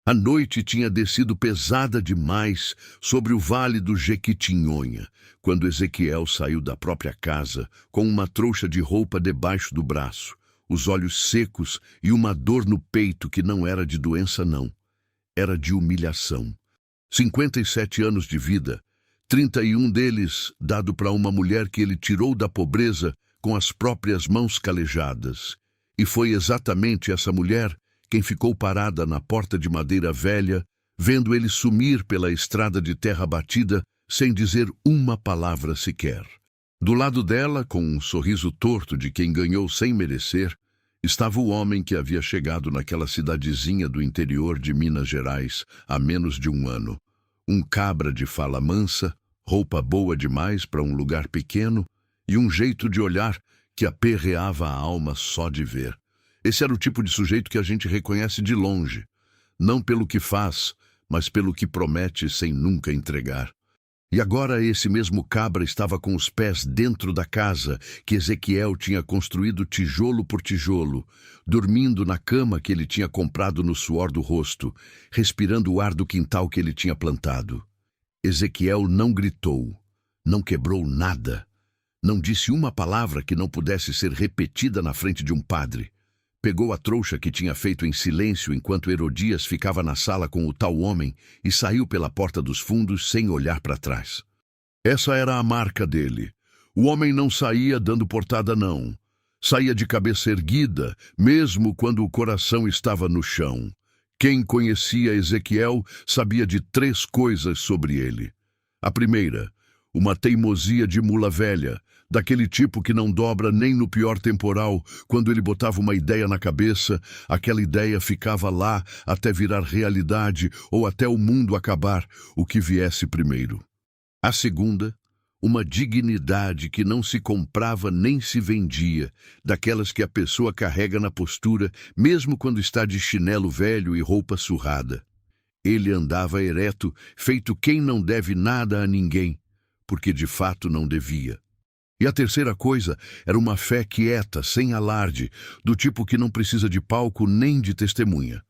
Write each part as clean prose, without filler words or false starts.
A noite tinha descido pesada demais sobre o vale do Jequitinhonha, quando Ezequiel saiu da própria casa, com uma trouxa de roupa debaixo do braço, os olhos secos e uma dor no peito que não era de doença não, era de humilhação. 57 anos de vida, 31 deles dado para uma mulher que ele tirou da pobreza com as próprias mãos calejadas. E foi exatamente essa mulher quem ficou parada na porta de madeira velha, vendo ele sumir pela estrada de terra batida, sem dizer uma palavra sequer. Do lado dela, com um sorriso torto de quem ganhou sem merecer, estava o homem que havia chegado naquela cidadezinha do interior de Minas Gerais há menos de um ano. Um cabra de fala mansa, roupa boa demais para um lugar pequeno e um jeito de olhar que aperreava a alma só de ver. Esse era o tipo de sujeito que a gente reconhece de longe, não pelo que faz, mas pelo que promete sem nunca entregar. E agora esse mesmo cabra estava com os pés dentro da casa que Ezequiel tinha construído tijolo por tijolo, dormindo na cama que ele tinha comprado no suor do rosto, respirando o ar do quintal que ele tinha plantado. Ezequiel não gritou, não quebrou nada, não disse uma palavra que não pudesse ser repetida na frente de um padre. Pegou a trouxa que tinha feito em silêncio enquanto Herodias ficava na sala com o tal homem e saiu pela porta dos fundos sem olhar para trás. Essa era a marca dele. O homem não saía dando portada não. Saía de cabeça erguida, mesmo quando o coração estava no chão. Quem conhecia Ezequiel sabia de 3 coisas sobre ele. A primeira, uma teimosia de mula velha, daquele tipo que não dobra nem no pior temporal. Quando ele botava uma ideia na cabeça, aquela ideia ficava lá até virar realidade ou até o mundo acabar, o que viesse primeiro. A segunda, uma dignidade que não se comprava nem se vendia, daquelas que a pessoa carrega na postura, mesmo quando está de chinelo velho e roupa surrada. Ele andava ereto, feito quem não deve nada a ninguém, porque de fato não devia. E a terceira coisa era uma fé quieta, sem alarde, do tipo que não precisa de palco nem de testemunha.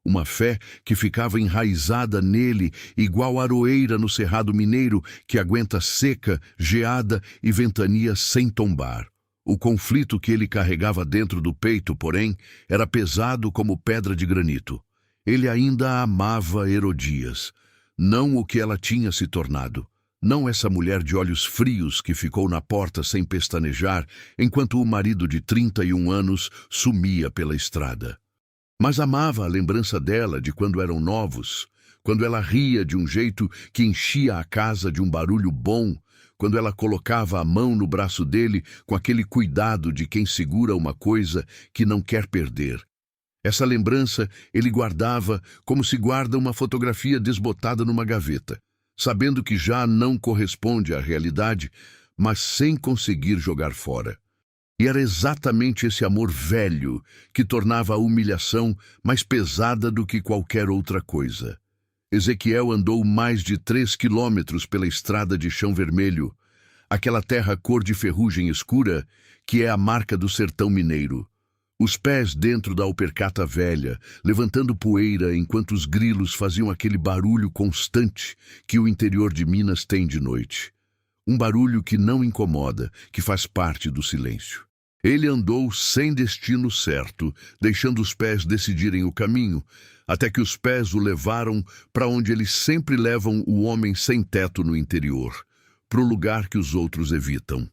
Uma fé que ficava enraizada nele, igual aroeira no cerrado mineiro, que aguenta seca, geada e ventania sem tombar. O conflito que ele carregava dentro do peito, porém, era pesado como pedra de granito. Ele ainda amava Herodias, não o que ela tinha se tornado. Não essa mulher de olhos frios que ficou na porta sem pestanejar, enquanto o marido de 31 anos sumia pela estrada. Mas amava a lembrança dela de quando eram novos, quando ela ria de um jeito que enchia a casa de um barulho bom, quando ela colocava a mão no braço dele com aquele cuidado de quem segura uma coisa que não quer perder. Essa lembrança ele guardava como se guarda uma fotografia desbotada numa gaveta, sabendo que já não corresponde à realidade, mas sem conseguir jogar fora. E era exatamente esse amor velho que tornava a humilhação mais pesada do que qualquer outra coisa. Ezequiel andou mais de 3 quilômetros pela estrada de chão vermelho, aquela terra cor de ferrugem escura que é a marca do sertão mineiro. Os pés dentro da alpercata velha, levantando poeira enquanto os grilos faziam aquele barulho constante que o interior de Minas tem de noite. Um barulho que não incomoda, que faz parte do silêncio. Ele andou sem destino certo, deixando os pés decidirem o caminho, até que os pés o levaram para onde eles sempre levam o homem sem teto no interior, para o lugar que os outros evitam.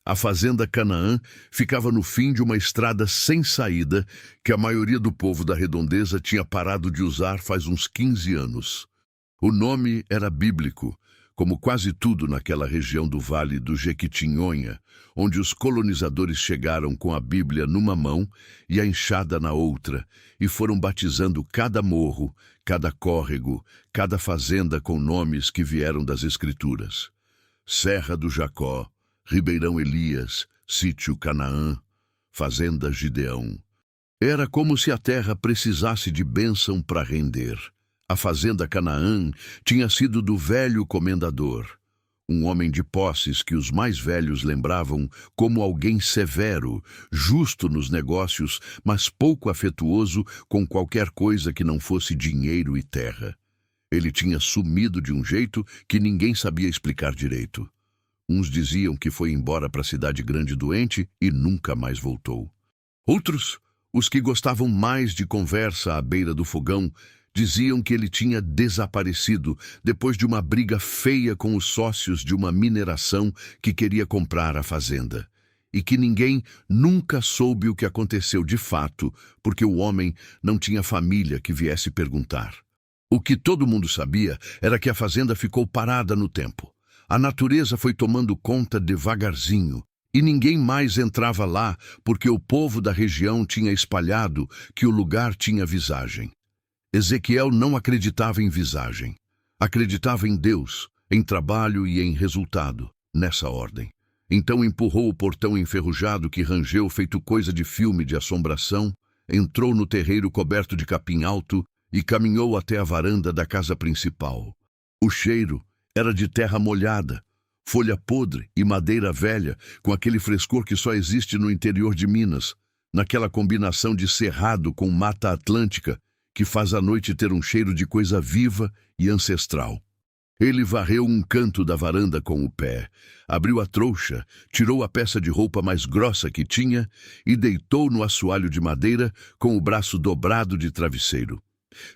A fazenda Canaã ficava no fim de uma estrada sem saída que a maioria do povo da redondeza tinha parado de usar faz uns 15 anos. O nome era bíblico, como quase tudo naquela região do Vale do Jequitinhonha, onde os colonizadores chegaram com a Bíblia numa mão e a enxada na outra, e foram batizando cada morro, cada córrego, cada fazenda com nomes que vieram das Escrituras. Serra do Jacó, Ribeirão Elias, Sítio Canaã, Fazenda Gideão. Era como se a terra precisasse de bênção para render. A fazenda Canaã tinha sido do velho comendador. um homem de posses que os mais velhos lembravam como alguém severo, justo nos negócios, mas pouco afetuoso com qualquer coisa que não fosse dinheiro e terra. Ele tinha sumido de um jeito que ninguém sabia explicar direito. Uns diziam que foi embora para a cidade grande doente e nunca mais voltou. Outros, os que gostavam mais de conversa à beira do fogão, diziam que ele tinha desaparecido depois de uma briga feia com os sócios de uma mineração que queria comprar a fazenda. E que ninguém nunca soube o que aconteceu de fato, porque o homem não tinha família que viesse perguntar. O que todo mundo sabia era que a fazenda ficou parada no tempo. A natureza foi tomando conta devagarzinho, e ninguém mais entrava lá porque o povo da região tinha espalhado que o lugar tinha visagem. Ezequiel não acreditava em visagem. Acreditava em Deus, em trabalho e em resultado, nessa ordem. Então empurrou o portão enferrujado que rangeu feito coisa de filme de assombração, entrou no terreiro coberto de capim alto e caminhou até a varanda da casa principal. O cheiro era de terra molhada, folha podre e madeira velha, com aquele frescor que só existe no interior de Minas, naquela combinação de cerrado com mata atlântica, que faz a noite ter um cheiro de coisa viva e ancestral. Ele varreu um canto da varanda com o pé, abriu a trouxa, tirou a peça de roupa mais grossa que tinha e deitou no assoalho de madeira com o braço dobrado de travesseiro.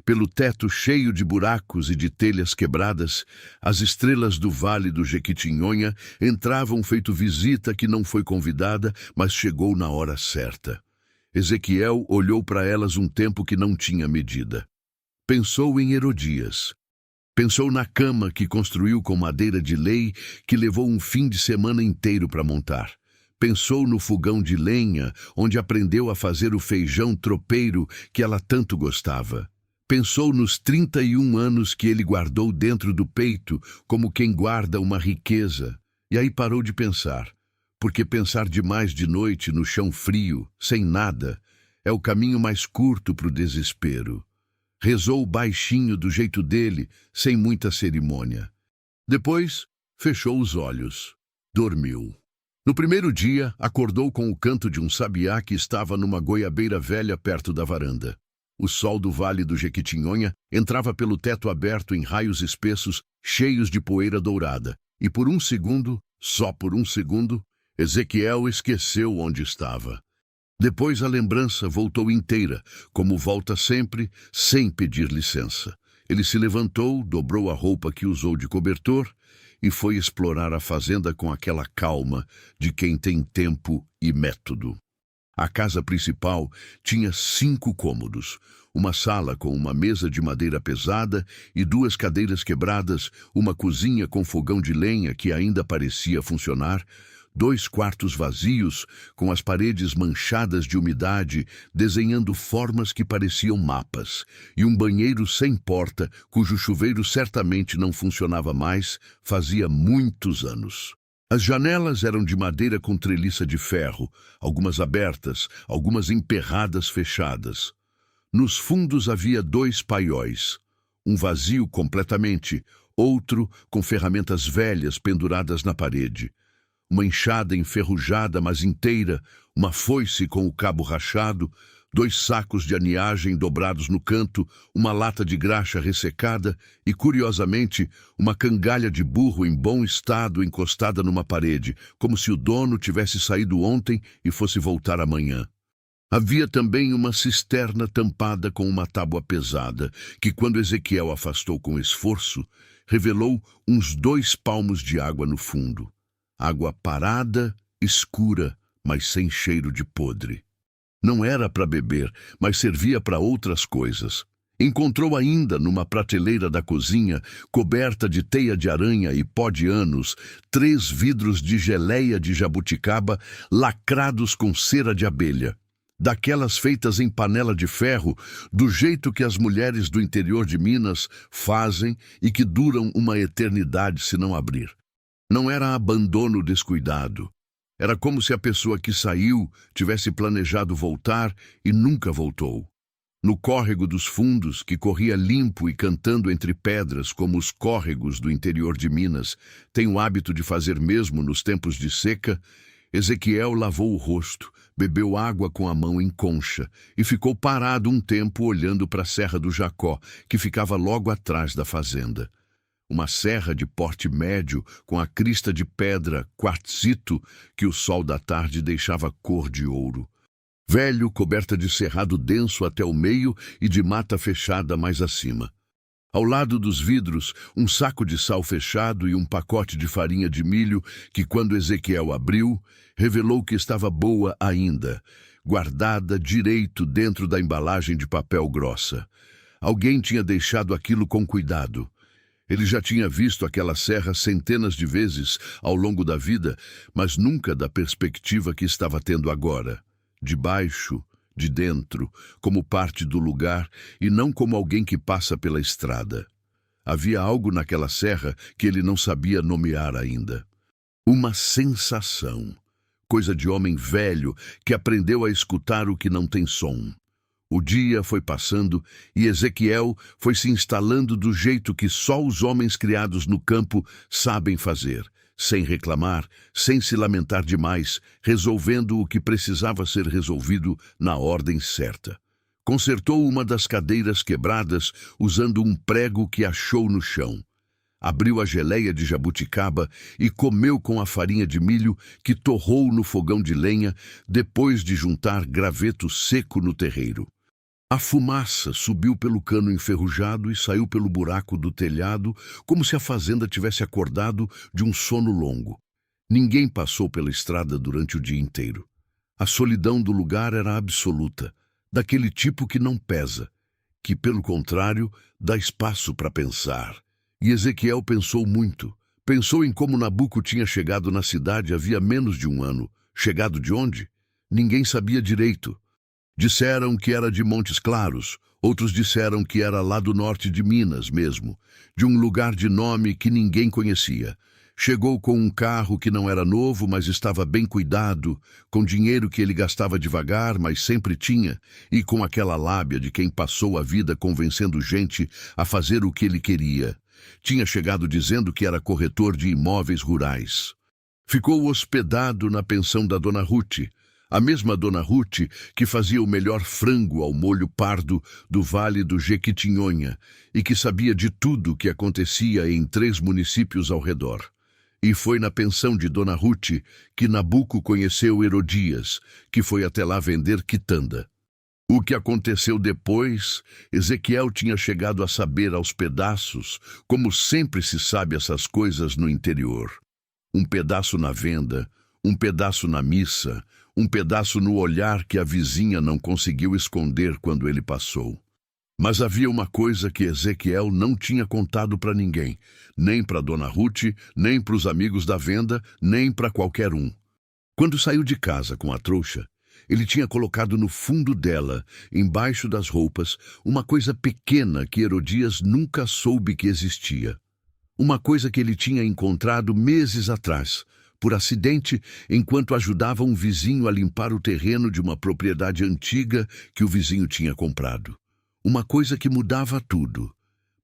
Pelo teto cheio de buracos e de telhas quebradas, as estrelas do Vale do Jequitinhonha entravam feito visita que não foi convidada, mas chegou na hora certa. Ezequiel olhou para elas um tempo que não tinha medida. Pensou em Herodias. Pensou na cama que construiu com madeira de lei que levou um fim de semana inteiro para montar. Pensou no fogão de lenha onde aprendeu a fazer o feijão tropeiro que ela tanto gostava. Pensou nos 31 anos que ele guardou dentro do peito como quem guarda uma riqueza. E aí parou de pensar. Porque pensar demais de noite no chão frio, sem nada, é o caminho mais curto para o desespero. Rezou baixinho do jeito dele, sem muita cerimônia. Depois, fechou os olhos. Dormiu. No primeiro dia, acordou com o canto de um sabiá que estava numa goiabeira velha perto da varanda. O sol do Vale do Jequitinhonha entrava pelo teto aberto em raios espessos, cheios de poeira dourada. E por um segundo, só por um segundo, Ezequiel esqueceu onde estava. Depois a lembrança voltou inteira, como volta sempre, sem pedir licença. Ele se levantou, dobrou a roupa que usou de cobertor e foi explorar a fazenda com aquela calma de quem tem tempo e método. A casa principal tinha 5 cômodos, uma sala com uma mesa de madeira pesada e 2 cadeiras quebradas, uma cozinha com fogão de lenha que ainda parecia funcionar, 2 quartos vazios, com as paredes manchadas de umidade, desenhando formas que pareciam mapas, e um banheiro sem porta, cujo chuveiro certamente não funcionava mais, fazia muitos anos. As janelas eram de madeira com treliça de ferro, algumas abertas, algumas emperradas fechadas. Nos fundos havia 2 paióis, um vazio completamente, outro com ferramentas velhas penduradas na parede. Uma enxada enferrujada, mas inteira, uma foice com o cabo rachado, 2 sacos de aniagem dobrados no canto, uma lata de graxa ressecada e, curiosamente, uma cangalha de burro em bom estado encostada numa parede, como se o dono tivesse saído ontem e fosse voltar amanhã. Havia também uma cisterna tampada com uma tábua pesada, que, quando Ezequiel afastou com esforço, revelou uns 2 palmos de água no fundo. Água parada, escura, mas sem cheiro de podre. Não era para beber, mas servia para outras coisas. Encontrou ainda, numa prateleira da cozinha, coberta de teia de aranha e pó de anos, 3 vidros de geleia de jabuticaba lacrados com cera de abelha. Daquelas feitas em panela de ferro, do jeito que as mulheres do interior de Minas fazem e que duram uma eternidade se não abrir. Não era abandono descuidado. Era como se a pessoa que saiu tivesse planejado voltar e nunca voltou. No córrego dos fundos, que corria limpo e cantando entre pedras como os córregos do interior de Minas têm o hábito de fazer mesmo nos tempos de seca, Ezequiel lavou o rosto, bebeu água com a mão em concha e ficou parado um tempo olhando para a Serra do Jacó, que ficava logo atrás da fazenda. Uma serra de porte médio, com a crista de pedra quartzito que o sol da tarde deixava cor de ouro. Velho, coberta de cerrado denso até o meio e de mata fechada mais acima. Ao lado dos vidros, um saco de sal fechado e um pacote de farinha de milho que, quando Ezequiel abriu, revelou que estava boa ainda, guardada direito dentro da embalagem de papel grossa. Alguém tinha deixado aquilo com cuidado. Ele já tinha visto aquela serra centenas de vezes ao longo da vida, mas nunca da perspectiva que estava tendo agora. De baixo, de dentro, como parte do lugar e não como alguém que passa pela estrada. Havia algo naquela serra que ele não sabia nomear ainda. Uma sensação, coisa de homem velho que aprendeu a escutar o que não tem som. O dia foi passando e Ezequiel foi se instalando do jeito que só os homens criados no campo sabem fazer, sem reclamar, sem se lamentar demais, resolvendo o que precisava ser resolvido na ordem certa. Consertou uma das cadeiras quebradas usando um prego que achou no chão. Abriu a geleia de jabuticaba e comeu com a farinha de milho que torrou no fogão de lenha depois de juntar graveto seco no terreiro. A fumaça subiu pelo cano enferrujado e saiu pelo buraco do telhado, como se a fazenda tivesse acordado de um sono longo. Ninguém passou pela estrada durante o dia inteiro. A solidão do lugar era absoluta, daquele tipo que não pesa, que, pelo contrário, dá espaço para pensar. E Ezequiel pensou muito. Pensou em como Nabuco tinha chegado na cidade havia menos de um ano. Chegado de onde? Ninguém sabia direito. Disseram que era de Montes Claros, outros disseram que era lá do norte de Minas mesmo, de um lugar de nome que ninguém conhecia. Chegou com um carro que não era novo, mas estava bem cuidado, com dinheiro que ele gastava devagar, mas sempre tinha, e com aquela lábia de quem passou a vida convencendo gente a fazer o que ele queria. Tinha chegado dizendo que era corretor de imóveis rurais. Ficou hospedado na pensão da Dona Ruth, a mesma Dona Ruth que fazia o melhor frango ao molho pardo do Vale do Jequitinhonha e que sabia de tudo o que acontecia em 3 municípios ao redor. E foi na pensão de Dona Ruth que Nabuco conheceu Herodias, que foi até lá vender quitanda. O que aconteceu depois, Ezequiel tinha chegado a saber aos pedaços, como sempre se sabe essas coisas no interior. Um pedaço na venda, um pedaço na missa, um pedaço no olhar que a vizinha não conseguiu esconder quando ele passou. Mas havia uma coisa que Ezequiel não tinha contado para ninguém, nem para Dona Ruth, nem para os amigos da venda, nem para qualquer um. Quando saiu de casa com a trouxa, ele tinha colocado no fundo dela, embaixo das roupas, uma coisa pequena que Herodias nunca soube que existia. Uma coisa que ele tinha encontrado meses atrás, por acidente, enquanto ajudava um vizinho a limpar o terreno de uma propriedade antiga que o vizinho tinha comprado. Uma coisa que mudava tudo,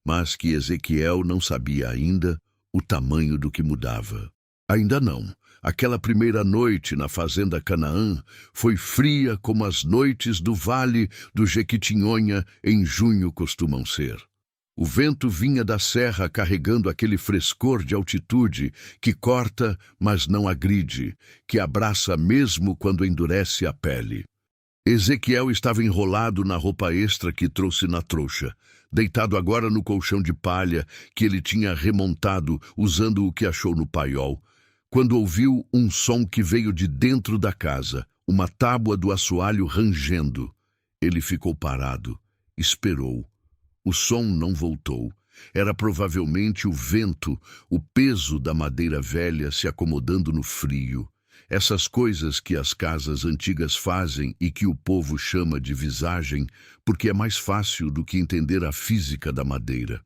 mas que Ezequiel não sabia ainda o tamanho do que mudava. Ainda não. Aquela primeira noite na fazenda Canaã foi fria como as noites do Vale do Jequitinhonha em junho costumam ser. O vento vinha da serra carregando aquele frescor de altitude que corta, mas não agride, que abraça mesmo quando endurece a pele. Ezequiel estava enrolado na roupa extra que trouxe na trouxa, deitado agora no colchão de palha que ele tinha remontado usando o que achou no paiol, quando ouviu um som que veio de dentro da casa, uma tábua do assoalho rangendo. Ele ficou parado, esperou. O som não voltou. Era provavelmente o vento, o peso da madeira velha se acomodando no frio. Essas coisas que as casas antigas fazem e que o povo chama de visagem, porque é mais fácil do que entender a física da madeira.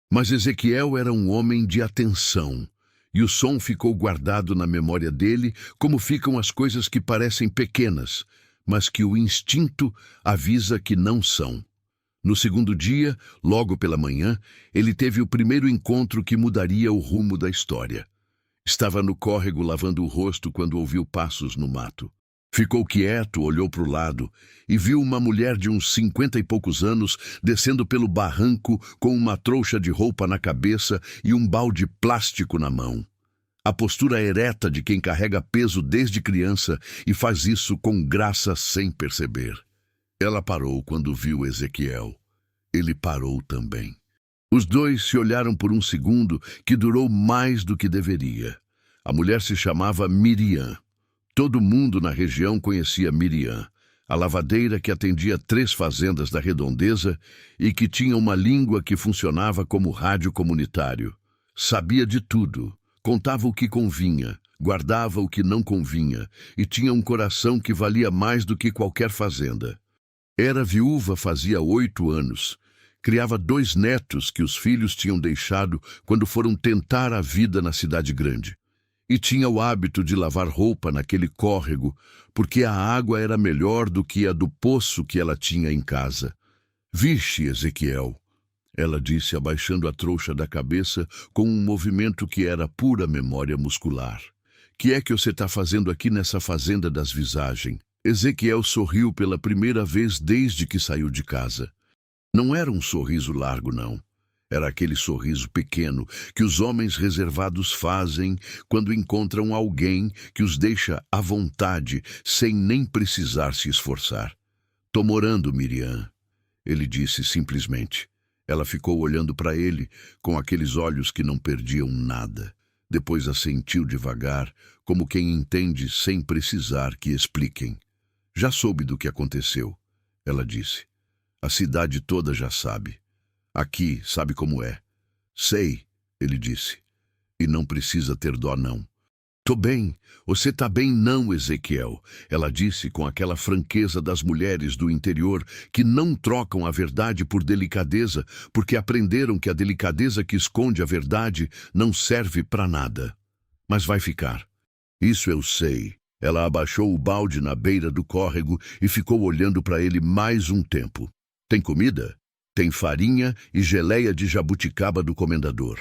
Mas Ezequiel era um homem de atenção, e o som ficou guardado na memória dele como ficam as coisas que parecem pequenas, mas que o instinto avisa que não são. No segundo dia, logo pela manhã, ele teve o primeiro encontro que mudaria o rumo da história. Estava no córrego lavando o rosto quando ouviu passos no mato. Ficou quieto, olhou para o lado e viu uma mulher de uns 50 e poucos anos descendo pelo barranco com uma trouxa de roupa na cabeça e um balde plástico na mão. A postura ereta de quem carrega peso desde criança e faz isso com graça sem perceber. Ela parou quando viu Ezequiel. Ele parou também. Os dois se olharam por um segundo que durou mais do que deveria. A mulher se chamava Miriam. Todo mundo na região conhecia Miriam, a lavadeira que atendia 3 fazendas da redondeza e que tinha uma língua que funcionava como rádio comunitário. Sabia de tudo, contava o que convinha, guardava o que não convinha e tinha um coração que valia mais do que qualquer fazenda. Era viúva fazia 8 anos. Criava 2 netos que os filhos tinham deixado quando foram tentar a vida na cidade grande. E tinha o hábito de lavar roupa naquele córrego, porque a água era melhor do que a do poço que ela tinha em casa. Vixe, Ezequiel, ela disse abaixando a trouxa da cabeça com um movimento que era pura memória muscular. Que é que você está fazendo aqui nessa fazenda das visagens? Ezequiel sorriu pela primeira vez desde que saiu de casa. Não era um sorriso largo, não. Era aquele sorriso pequeno que os homens reservados fazem quando encontram alguém que os deixa à vontade, sem nem precisar se esforçar. "Tô morando, Miriam", ele disse simplesmente. Ela ficou olhando para ele com aqueles olhos que não perdiam nada. Depois assentiu devagar, como quem entende sem precisar que expliquem. "Já soube do que aconteceu", ela disse. "A cidade toda já sabe. Aqui, sabe como é." "Sei", ele disse. "E não precisa ter dó, não." "Tô bem. Você tá bem não, Ezequiel", ela disse com aquela franqueza das mulheres do interior que não trocam a verdade por delicadeza, porque aprenderam que a delicadeza que esconde a verdade não serve para nada. "Mas vai ficar." "Isso eu sei." Ela abaixou o balde na beira do córrego e ficou olhando para ele mais um tempo. "Tem comida?" "Tem farinha e geleia de jabuticaba do comendador."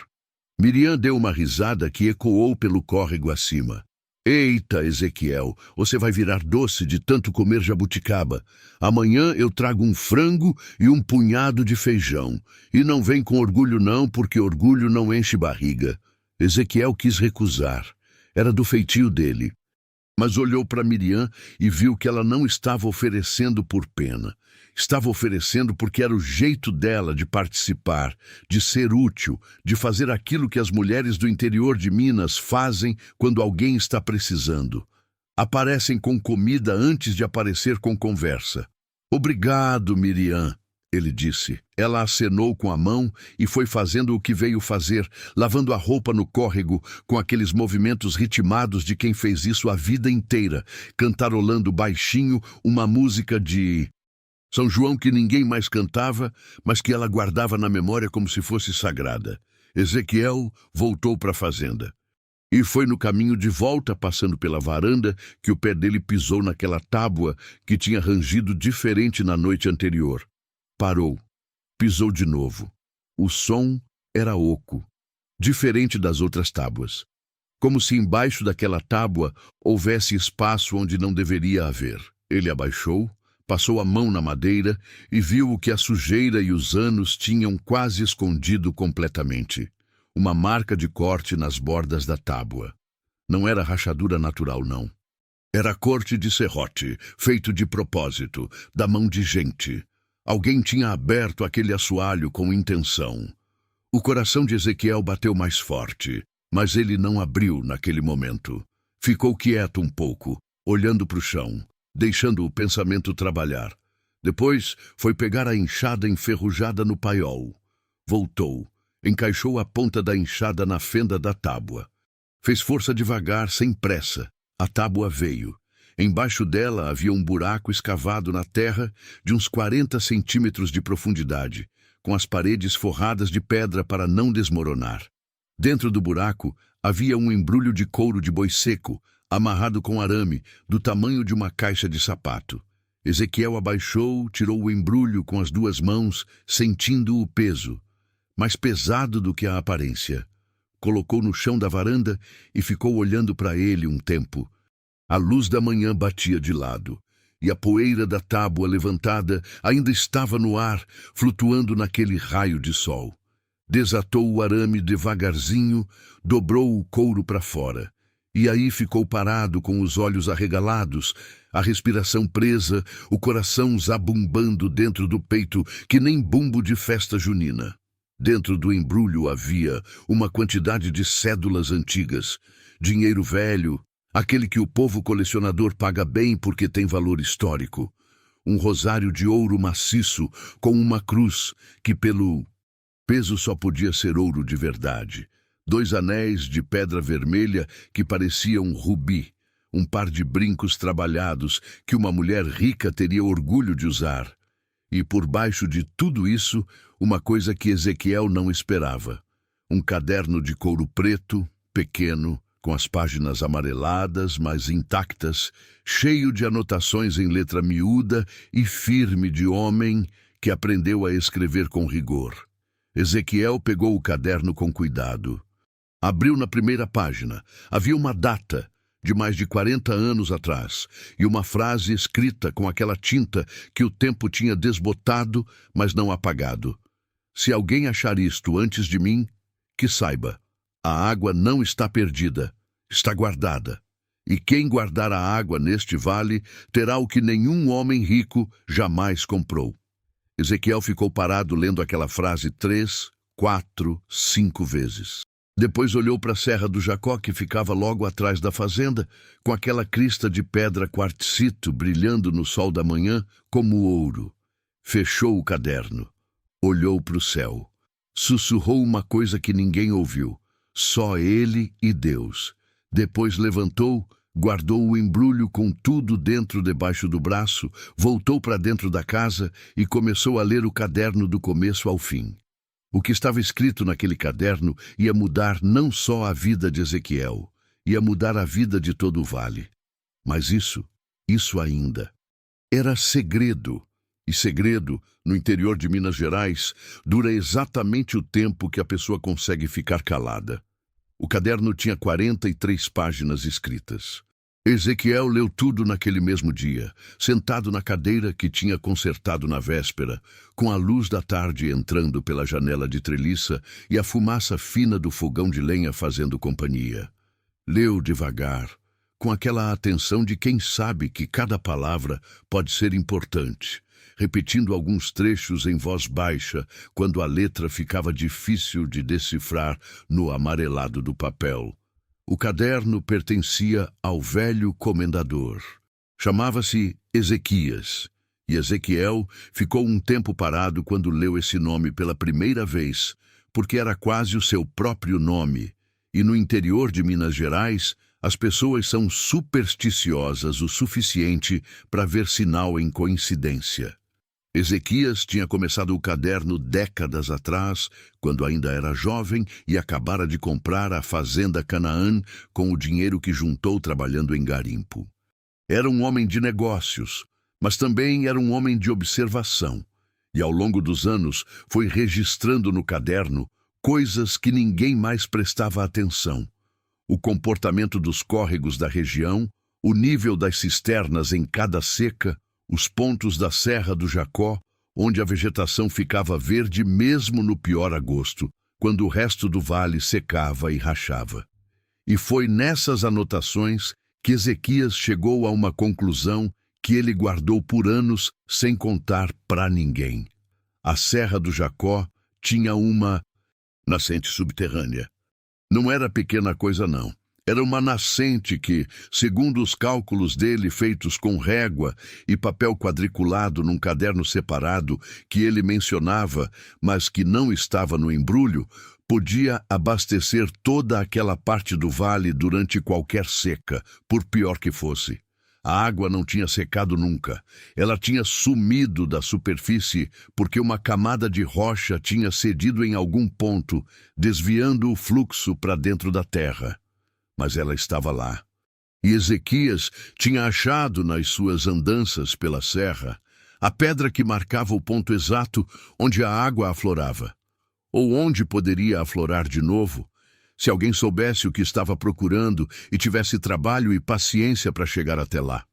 Miriam deu uma risada que ecoou pelo córrego acima. "Eita, Ezequiel, você vai virar doce de tanto comer jabuticaba. Amanhã eu trago um frango e um punhado de feijão. E não vem com orgulho não, porque orgulho não enche barriga." Ezequiel quis recusar. Era do feitio dele. Mas olhou para Miriam e viu que ela não estava oferecendo por pena. Estava oferecendo porque era o jeito dela de participar, de ser útil, de fazer aquilo que as mulheres do interior de Minas fazem quando alguém está precisando. Aparecem com comida antes de aparecer com conversa. "Obrigado, Miriam", ele disse. Ela acenou com a mão e foi fazendo o que veio fazer, lavando a roupa no córrego, com aqueles movimentos ritmados de quem fez isso a vida inteira, cantarolando baixinho uma música de São João que ninguém mais cantava, mas que ela guardava na memória como se fosse sagrada. Ezequiel voltou para a fazenda. E foi no caminho de volta, passando pela varanda, que o pé dele pisou naquela tábua que tinha rangido diferente na noite anterior. Parou. Pisou de novo. O som era oco, diferente das outras tábuas. Como se embaixo daquela tábua houvesse espaço onde não deveria haver. Ele abaixou, passou a mão na madeira e viu o que a sujeira e os anos tinham quase escondido completamente. Uma marca de corte nas bordas da tábua. Não era rachadura natural, não. Era corte de serrote, feito de propósito, da mão de gente. Alguém tinha aberto aquele assoalho com intenção. O coração de Ezequiel bateu mais forte, mas ele não abriu naquele momento. Ficou quieto um pouco, olhando para o chão, deixando o pensamento trabalhar. Depois foi pegar a enxada enferrujada no paiol. Voltou, encaixou a ponta da enxada na fenda da tábua. Fez força devagar, sem pressa. A tábua veio. Embaixo dela havia um buraco escavado na terra de uns 40 centímetros de profundidade, com as paredes forradas de pedra para não desmoronar. Dentro do buraco havia um embrulho de couro de boi seco, amarrado com arame, do tamanho de uma caixa de sapato. Ezequiel abaixou, tirou o embrulho com as duas mãos, sentindo o peso, mais pesado do que a aparência. Colocou no chão da varanda e ficou olhando para ele um tempo. A luz da manhã batia de lado, e a poeira da tábua levantada ainda estava no ar, flutuando naquele raio de sol. Desatou o arame devagarzinho, dobrou o couro para fora. E aí ficou parado com os olhos arregalados, a respiração presa, o coração zabumbando dentro do peito que nem bumbo de festa junina. Dentro do embrulho havia uma quantidade de cédulas antigas, dinheiro velho, aquele que o povo colecionador paga bem porque tem valor histórico. Um rosário de ouro maciço com uma cruz que pelo peso só podia ser ouro de verdade. 2 anéis de pedra vermelha que pareciam um rubi, um par de brincos trabalhados que uma mulher rica teria orgulho de usar. E por baixo de tudo isso, uma coisa que Ezequiel não esperava. Um caderno de couro preto, pequeno, com as páginas amareladas, mas intactas, cheio de anotações em letra miúda e firme de homem que aprendeu a escrever com rigor. Ezequiel pegou o caderno com cuidado. Abriu na primeira página. Havia uma data de mais de 40 anos atrás e uma frase escrita com aquela tinta que o tempo tinha desbotado, mas não apagado. Se alguém achar isto antes de mim, que saiba, a água não está perdida, está guardada. E quem guardar a água neste vale terá o que nenhum homem rico jamais comprou. Ezequiel ficou parado lendo aquela frase 3, 4, 5 vezes. Depois olhou para a Serra do Jacó, que ficava logo atrás da fazenda, com aquela crista de pedra quartzito brilhando no sol da manhã como ouro. Fechou o caderno. Olhou para o céu. Sussurrou uma coisa que ninguém ouviu. Só ele e Deus. Depois levantou, guardou o embrulho com tudo dentro debaixo do braço, voltou para dentro da casa e começou a ler o caderno do começo ao fim. O que estava escrito naquele caderno ia mudar não só a vida de Ezequiel, ia mudar a vida de todo o vale. Mas isso ainda, era segredo. E segredo, no interior de Minas Gerais, dura exatamente o tempo que a pessoa consegue ficar calada. O caderno tinha 43 páginas escritas. Ezequiel leu tudo naquele mesmo dia, sentado na cadeira que tinha consertado na véspera, com a luz da tarde entrando pela janela de treliça e a fumaça fina do fogão de lenha fazendo companhia. Leu devagar, com aquela atenção de quem sabe que cada palavra pode ser importante, repetindo alguns trechos em voz baixa quando a letra ficava difícil de decifrar no amarelado do papel. O caderno pertencia ao velho comendador. Chamava-se Ezequias, e Ezequiel ficou um tempo parado quando leu esse nome pela primeira vez, porque era quase o seu próprio nome, e no interior de Minas Gerais, as pessoas são supersticiosas o suficiente para ver sinal em coincidência. Ezequias tinha começado o caderno décadas atrás, quando ainda era jovem e acabara de comprar a fazenda Canaã com o dinheiro que juntou trabalhando em garimpo. Era um homem de negócios, mas também era um homem de observação, e ao longo dos anos foi registrando no caderno coisas que ninguém mais prestava atenção. O comportamento dos córregos da região, o nível das cisternas em cada seca, os pontos da Serra do Jacó, onde a vegetação ficava verde mesmo no pior agosto, quando o resto do vale secava e rachava. E foi nessas anotações que Ezequias chegou a uma conclusão que ele guardou por anos sem contar para ninguém. A Serra do Jacó tinha uma nascente subterrânea. Não era pequena coisa, não. Era uma nascente que, segundo os cálculos dele feitos com régua e papel quadriculado num caderno separado que ele mencionava, mas que não estava no embrulho, podia abastecer toda aquela parte do vale durante qualquer seca, por pior que fosse. A água não tinha secado nunca. Ela tinha sumido da superfície porque uma camada de rocha tinha cedido em algum ponto, desviando o fluxo para dentro da terra. Mas ela estava lá. E Ezequias tinha achado nas suas andanças pela serra a pedra que marcava o ponto exato onde a água aflorava, ou onde poderia aflorar de novo, se alguém soubesse o que estava procurando e tivesse trabalho e paciência para chegar até lá.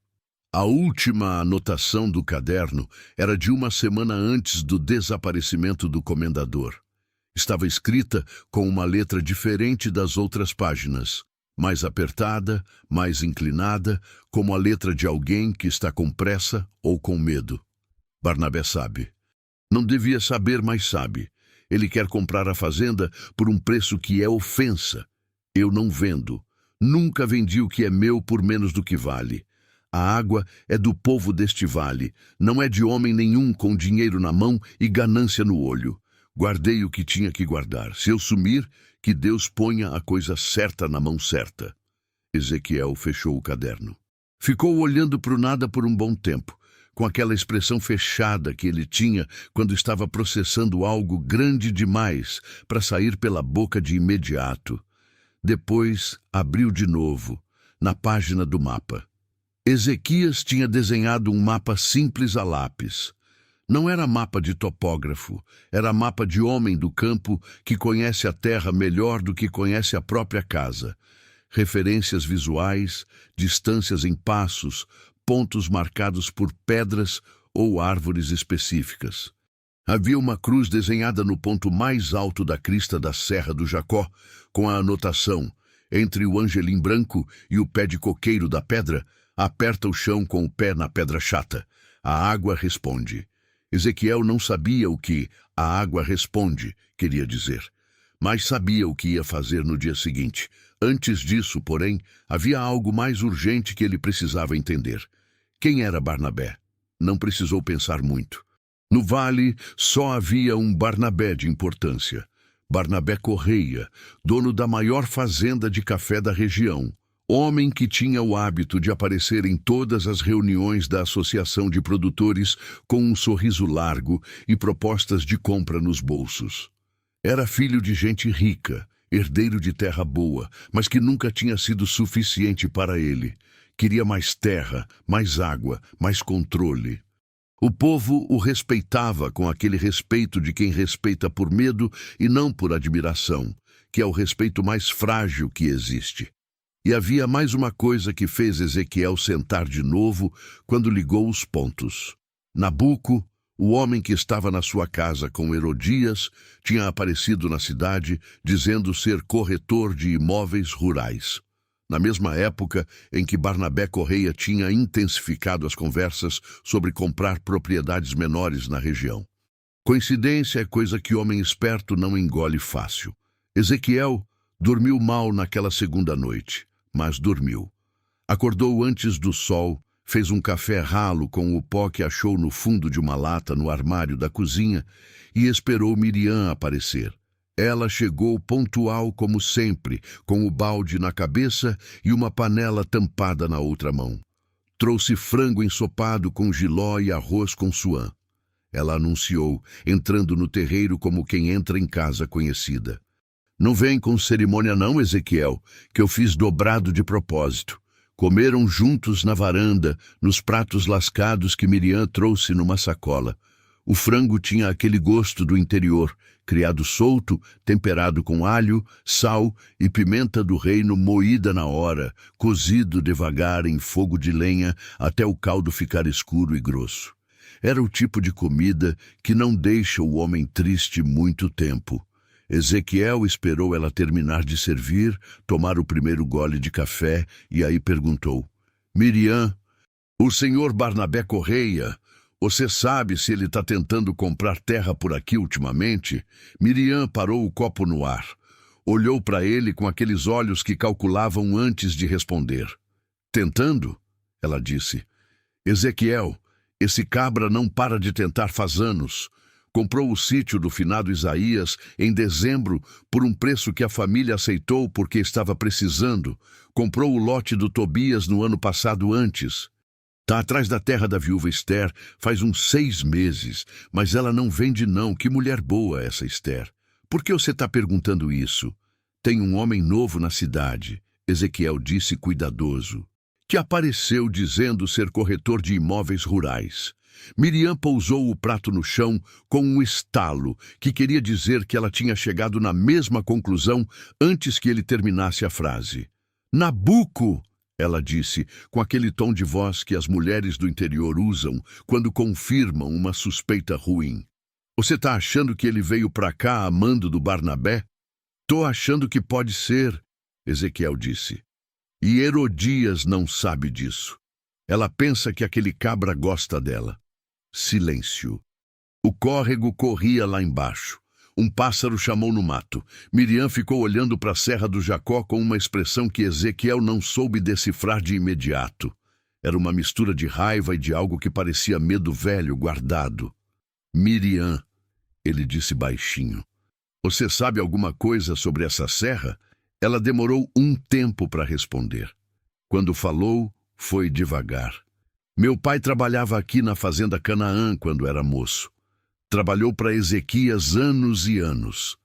A última anotação do caderno era de uma semana antes do desaparecimento do comendador. Estava escrita com uma letra diferente das outras páginas, mais apertada, mais inclinada, como a letra de alguém que está com pressa ou com medo. Barnabé sabe. Não devia saber, mas sabe. Ele quer comprar a fazenda por um preço que é ofensa. Eu não vendo. Nunca vendi o que é meu por menos do que vale. A água é do povo deste vale, não é de homem nenhum com dinheiro na mão e ganância no olho. Guardei o que tinha que guardar. Se eu sumir, que Deus ponha a coisa certa na mão certa. Ezequiel fechou o caderno. Ficou olhando para o nada por um bom tempo, com aquela expressão fechada que ele tinha quando estava processando algo grande demais para sair pela boca de imediato. Depois, abriu de novo, na página do mapa. Ezequias tinha desenhado um mapa simples a lápis. Não era mapa de topógrafo, era mapa de homem do campo que conhece a terra melhor do que conhece a própria casa. Referências visuais, distâncias em passos, pontos marcados por pedras ou árvores específicas. Havia uma cruz desenhada no ponto mais alto da crista da Serra do Jacó, com a anotação: entre o angelim branco e o pé de coqueiro da pedra, aperta o chão com o pé na pedra chata. A água responde. Ezequiel não sabia o que a água responde queria dizer, mas sabia o que ia fazer no dia seguinte. Antes disso, porém, havia algo mais urgente que ele precisava entender. Quem era Barnabé? Não precisou pensar muito. No vale só havia um Barnabé de importância. Barnabé Correia, dono da maior fazenda de café da região. Homem que tinha o hábito de aparecer em todas as reuniões da Associação de Produtores com um sorriso largo e propostas de compra nos bolsos. Era filho de gente rica, herdeiro de terra boa, mas que nunca tinha sido suficiente para ele. Queria mais terra, mais água, mais controle. O povo o respeitava com aquele respeito de quem respeita por medo e não por admiração, que é o respeito mais frágil que existe. E havia mais uma coisa que fez Ezequiel sentar de novo quando ligou os pontos. Nabuco, o homem que estava na sua casa com Herodias, tinha aparecido na cidade dizendo ser corretor de imóveis rurais. Na mesma época em que Barnabé Correia tinha intensificado as conversas sobre comprar propriedades menores na região. Coincidência é coisa que homem esperto não engole fácil. Ezequiel dormiu mal naquela segunda noite. Mas dormiu. Acordou antes do sol, fez um café ralo com o pó que achou no fundo de uma lata no armário da cozinha e esperou Miriam aparecer. Ela chegou pontual como sempre, com o balde na cabeça e uma panela tampada na outra mão. Trouxe frango ensopado com jiló e arroz com suã. Ela anunciou, entrando no terreiro como quem entra em casa conhecida. Não vem com cerimônia não, Ezequiel, que eu fiz dobrado de propósito. Comeram juntos na varanda, nos pratos lascados que Miriam trouxe numa sacola. O frango tinha aquele gosto do interior, criado solto, temperado com alho, sal e pimenta do reino moída na hora, cozido devagar em fogo de lenha até o caldo ficar escuro e grosso. Era o tipo de comida que não deixa o homem triste muito tempo. Ezequiel esperou ela terminar de servir, tomar o primeiro gole de café e aí perguntou: Miriam, o senhor Barnabé Correia, você sabe se ele está tentando comprar terra por aqui ultimamente? Miriam parou o copo no ar. Olhou para ele com aqueles olhos que calculavam antes de responder. Tentando? Ela disse. Ezequiel, esse cabra não para de tentar faz anos. Comprou o sítio do finado Isaías em dezembro por um preço que a família aceitou porque estava precisando. Comprou o lote do Tobias no ano passado antes. Está atrás da terra da viúva Esther faz uns 6 meses, mas ela não vende não. Que mulher boa essa Esther. Por que você está perguntando isso? Tem um homem novo na cidade, Ezequiel disse cuidadoso. que apareceu dizendo ser corretor de imóveis rurais. Miriam pousou o prato no chão com um estalo, que queria dizer que ela tinha chegado na mesma conclusão antes que ele terminasse a frase. Nabuco! Ela disse, com aquele tom de voz que as mulheres do interior usam quando confirmam uma suspeita ruim. Você tá achando que ele veio pra cá amando do Barnabé? Tô achando que pode ser, Ezequiel disse. E Herodias não sabe disso. Ela pensa que aquele cabra gosta dela. Silêncio. O córrego corria lá embaixo. Um pássaro chamou no mato. Miriam ficou olhando para a Serra do Jacó com uma expressão que Ezequiel não soube decifrar de imediato. Era uma mistura de raiva e de algo que parecia medo velho guardado. Miriam, ele disse baixinho. Você sabe alguma coisa sobre essa serra? Ela demorou um tempo para responder. Quando falou, foi devagar. Meu pai trabalhava aqui na fazenda Canaã quando era moço. Trabalhou para Ezequias anos e anos.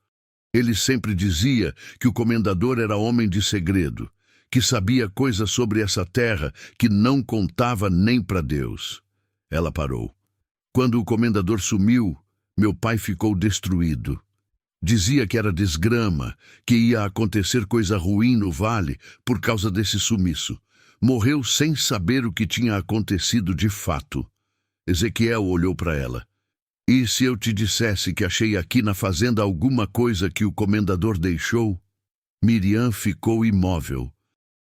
Ele sempre dizia que o comendador era homem de segredo, que sabia coisas sobre essa terra que não contava nem para Deus. Ela parou. Quando o comendador sumiu, meu pai ficou destruído. Dizia que era desgrama, que ia acontecer coisa ruim no vale por causa desse sumiço. Morreu sem saber o que tinha acontecido de fato. Ezequiel olhou para ela. E se eu te dissesse que achei aqui na fazenda alguma coisa que o comendador deixou? Miriam ficou imóvel.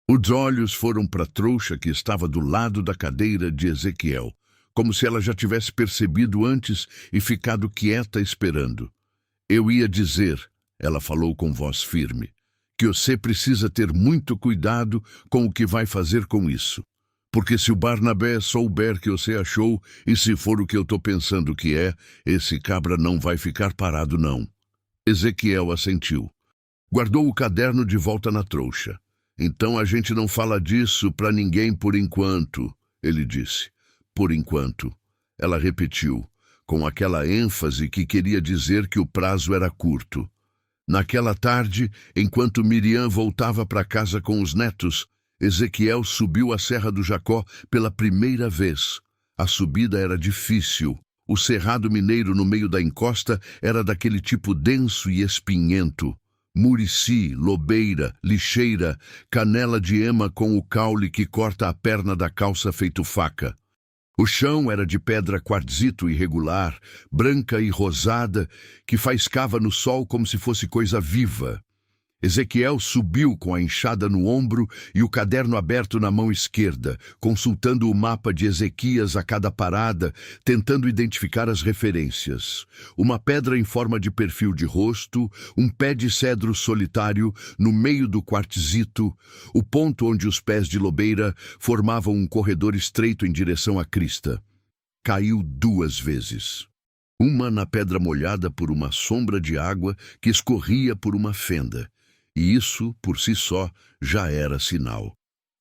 Os olhos foram para a trouxa que estava do lado da cadeira de Ezequiel, como se ela já tivesse percebido antes e ficado quieta esperando. Eu ia dizer, ela falou com voz firme, que você precisa ter muito cuidado com o que vai fazer com isso. Porque se o Barnabé souber que você achou, e se for o que eu estou pensando que é, esse cabra não vai ficar parado, não. Ezequiel assentiu. Guardou o caderno de volta na trouxa. Então a gente não fala disso para ninguém por enquanto, ele disse. Por enquanto. Ela repetiu, com aquela ênfase que queria dizer que o prazo era curto. Naquela tarde, enquanto Miriam voltava para casa com os netos, Ezequiel subiu a Serra do Jacó pela primeira vez. A subida era difícil. O cerrado mineiro no meio da encosta era daquele tipo denso e espinhento. Murici, lobeira, lixeira, canela de ema com o caule que corta a perna da calça feito faca. O chão era de pedra quartzito irregular, branca e rosada, que faiscava no sol como se fosse coisa viva. Ezequiel subiu com a enxada no ombro e o caderno aberto na mão esquerda, consultando o mapa de Ezequias a cada parada, tentando identificar as referências. Uma pedra em forma de perfil de rosto, um pé de cedro solitário no meio do quartzito, o ponto onde os pés de lobeira formavam um corredor estreito em direção à crista. Caiu 2 vezes. Uma na pedra molhada por uma sombra de água que escorria por uma fenda. E isso, por si só, já era sinal.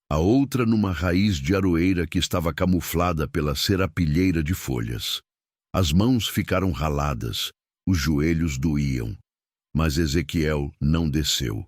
A outra numa raiz de aroeira que estava camuflada pela serapilheira de folhas. As mãos ficaram raladas, os joelhos doíam. Mas Ezequiel não desceu.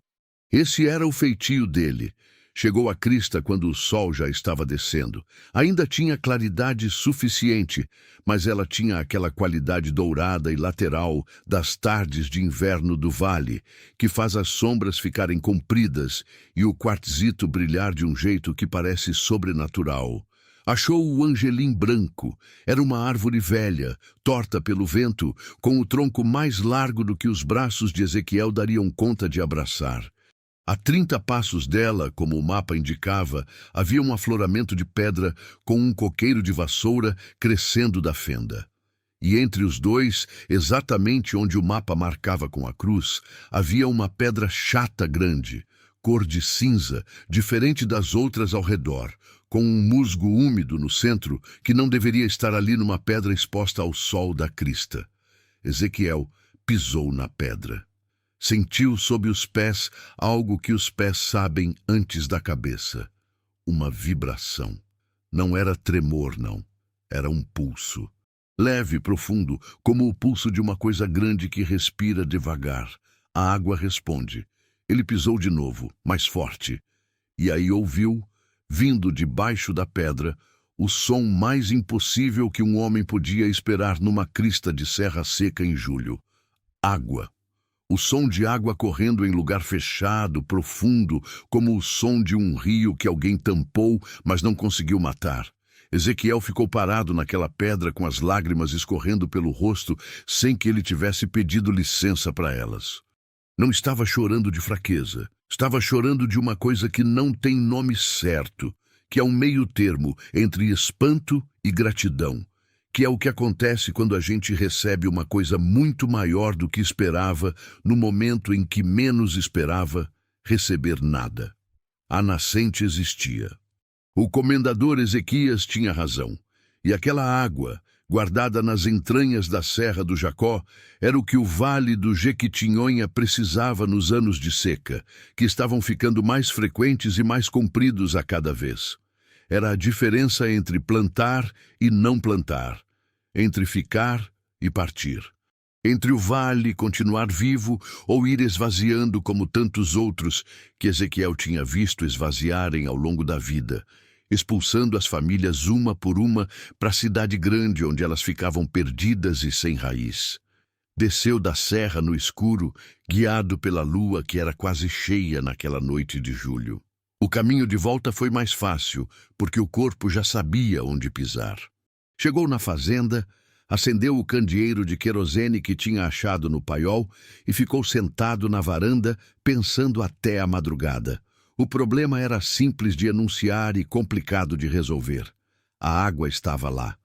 Esse era o feitio dele. Chegou à crista quando o sol já estava descendo. Ainda tinha claridade suficiente, mas ela tinha aquela qualidade dourada e lateral das tardes de inverno do vale, que faz as sombras ficarem compridas e o quartzito brilhar de um jeito que parece sobrenatural. Achou o angelim branco. Era uma árvore velha, torta pelo vento, com o tronco mais largo do que os braços de Ezequiel dariam conta de abraçar. A 30 passos dela, como o mapa indicava, havia um afloramento de pedra com um coqueiro de vassoura crescendo da fenda. E entre os dois, exatamente onde o mapa marcava com a cruz, havia uma pedra chata grande, cor de cinza, diferente das outras ao redor, com um musgo úmido no centro que não deveria estar ali numa pedra exposta ao sol da crista. Ezequiel pisou na pedra. Sentiu sob os pés algo que os pés sabem antes da cabeça. Uma vibração. Não era tremor, não. Era um pulso. Leve e profundo, como o pulso de uma coisa grande que respira devagar. A água responde. Ele pisou de novo, mais forte. E aí ouviu, vindo debaixo da pedra, o som mais impossível que um homem podia esperar numa crista de serra seca em julho. Água. O som de água correndo em lugar fechado, profundo, como o som de um rio que alguém tampou, mas não conseguiu matar. Ezequiel ficou parado naquela pedra com as lágrimas escorrendo pelo rosto, sem que ele tivesse pedido licença para elas. Não estava chorando de fraqueza. Estava chorando de uma coisa que não tem nome certo, que é um meio termo entre espanto e gratidão, que é o que acontece quando a gente recebe uma coisa muito maior do que esperava, no momento em que menos esperava receber nada. A nascente existia. O comendador Ezequias tinha razão, e aquela água, guardada nas entranhas da Serra do Jacó, era o que o vale do Jequitinhonha precisava nos anos de seca, que estavam ficando mais frequentes e mais compridos a cada vez. Era a diferença entre plantar e não plantar, entre ficar e partir, entre o vale continuar vivo ou ir esvaziando como tantos outros que Ezequiel tinha visto esvaziarem ao longo da vida, expulsando as famílias uma por uma para a cidade grande onde elas ficavam perdidas e sem raiz. Desceu da serra no escuro, guiado pela lua que era quase cheia naquela noite de julho. O caminho de volta foi mais fácil, porque o corpo já sabia onde pisar. Chegou na fazenda, acendeu o candeeiro de querosene que tinha achado no paiol e ficou sentado na varanda, pensando até a madrugada. O problema era simples de enunciar e complicado de resolver. A água estava lá,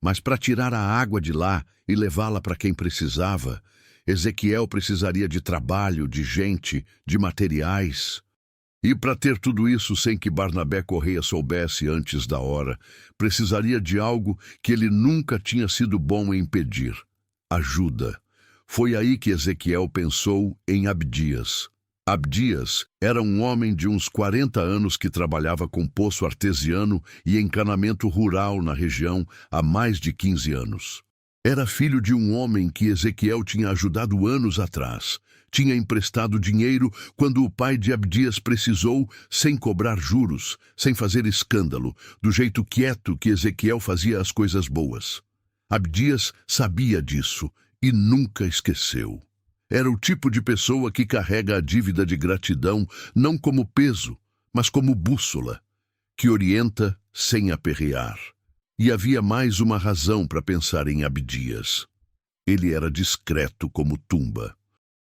mas para tirar a água de lá e levá-la para quem precisava, Ezequiel precisaria de trabalho, de gente, de materiais. E para ter tudo isso sem que Barnabé Correia soubesse antes da hora, precisaria de algo que ele nunca tinha sido bom em pedir: ajuda. Foi aí que Ezequiel pensou em Abdias. Abdias era um homem de uns 40 anos que trabalhava com poço artesiano e encanamento rural na região há mais de 15 anos. Era filho de um homem que Ezequiel tinha ajudado anos atrás. Tinha emprestado dinheiro quando o pai de Abdias precisou, sem cobrar juros, sem fazer escândalo, do jeito quieto que Ezequiel fazia as coisas boas. Abdias sabia disso e nunca esqueceu. Era o tipo de pessoa que carrega a dívida de gratidão não como peso, mas como bússola, que orienta sem aperrear. E havia mais uma razão para pensar em Abdias. Ele era discreto como tumba.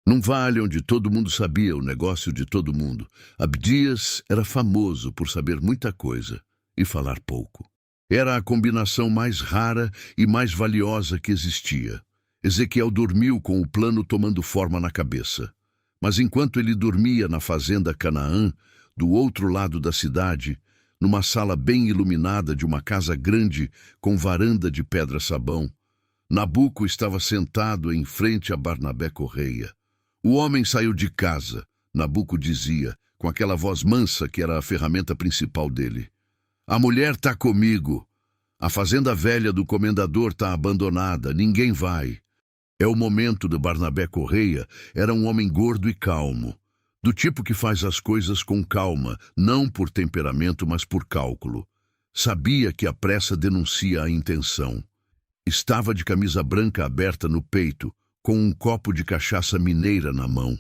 Num vale onde todo mundo sabia o negócio de todo mundo, Abdias era famoso por saber muita coisa e falar pouco. Era a combinação mais rara e mais valiosa que existia. Ezequiel dormiu com o plano tomando forma na cabeça. Mas enquanto ele dormia na fazenda Canaã, do outro lado da cidade, numa sala bem iluminada de uma casa grande com varanda de pedra-sabão, Nabuco estava sentado em frente a Barnabé Correia. O homem saiu de casa, Nabuco dizia, com aquela voz mansa que era a ferramenta principal dele. A mulher está comigo. A fazenda velha do comendador está abandonada, ninguém vai. É o momento do Barnabé Correia, era um homem gordo e calmo, do tipo que faz as coisas com calma, não por temperamento, mas por cálculo. Sabia que a pressa denuncia a intenção. Estava de camisa branca aberta no peito, com um copo de cachaça mineira na mão,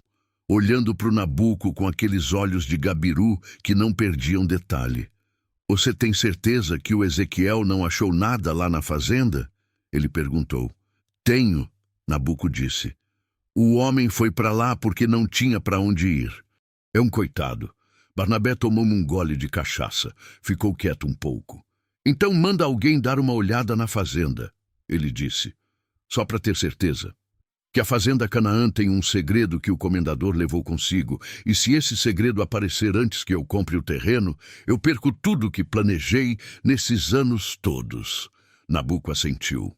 olhando para o Nabuco com aqueles olhos de gabiru que não perdiam detalhe. Você tem certeza que o Ezequiel não achou nada lá na fazenda? Ele perguntou. Tenho, Nabuco disse. O homem foi para lá porque não tinha para onde ir. É um coitado. Barnabé tomou um gole de cachaça. Ficou quieto um pouco. Então manda alguém dar uma olhada na fazenda, ele disse. Só para ter certeza. Que a fazenda Canaã tem um segredo que o comendador levou consigo, e se esse segredo aparecer antes que eu compre o terreno, eu perco tudo que planejei nesses anos todos. Nabuco assentiu.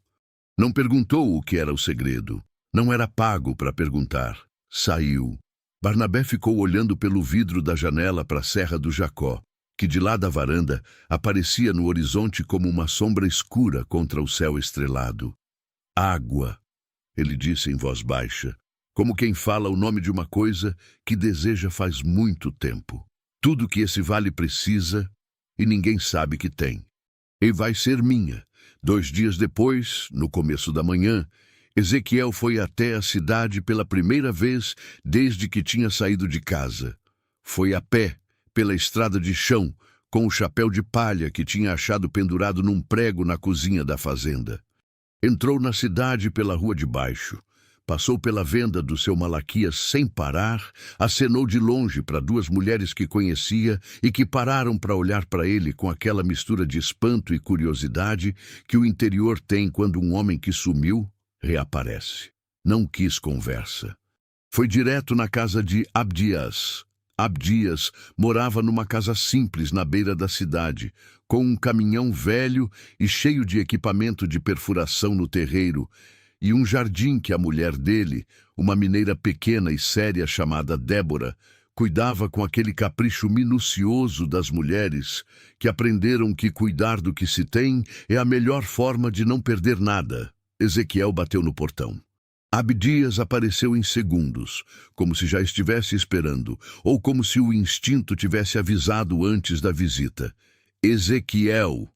Não perguntou o que era o segredo. Não era pago para perguntar. Saiu. Barnabé ficou olhando pelo vidro da janela para a Serra do Jacó, que de lá da varanda aparecia no horizonte como uma sombra escura contra o céu estrelado. Água, ele disse em voz baixa, como quem fala o nome de uma coisa que deseja faz muito tempo. Tudo que esse vale precisa, e ninguém sabe que tem. E vai ser minha. 2 dias depois, no começo da manhã, Ezequiel foi até a cidade pela primeira vez desde que tinha saído de casa. Foi a pé, pela estrada de chão, com o chapéu de palha que tinha achado pendurado num prego na cozinha da fazenda. Entrou na cidade pela rua de baixo. Passou pela venda do seu Malaquias sem parar, acenou de longe para 2 mulheres que conhecia e que pararam para olhar para ele com aquela mistura de espanto e curiosidade que o interior tem quando um homem que sumiu reaparece. Não quis conversa. Foi direto na casa de Abdias. Abdias morava numa casa simples na beira da cidade, com um caminhão velho e cheio de equipamento de perfuração no terreiro, e um jardim que a mulher dele, uma mineira pequena e séria chamada Débora, cuidava com aquele capricho minucioso das mulheres que aprenderam que cuidar do que se tem é a melhor forma de não perder nada. Ezequiel bateu no portão. Abdias apareceu em segundos, como se já estivesse esperando, ou como se o instinto tivesse avisado antes da visita. Ezequiel,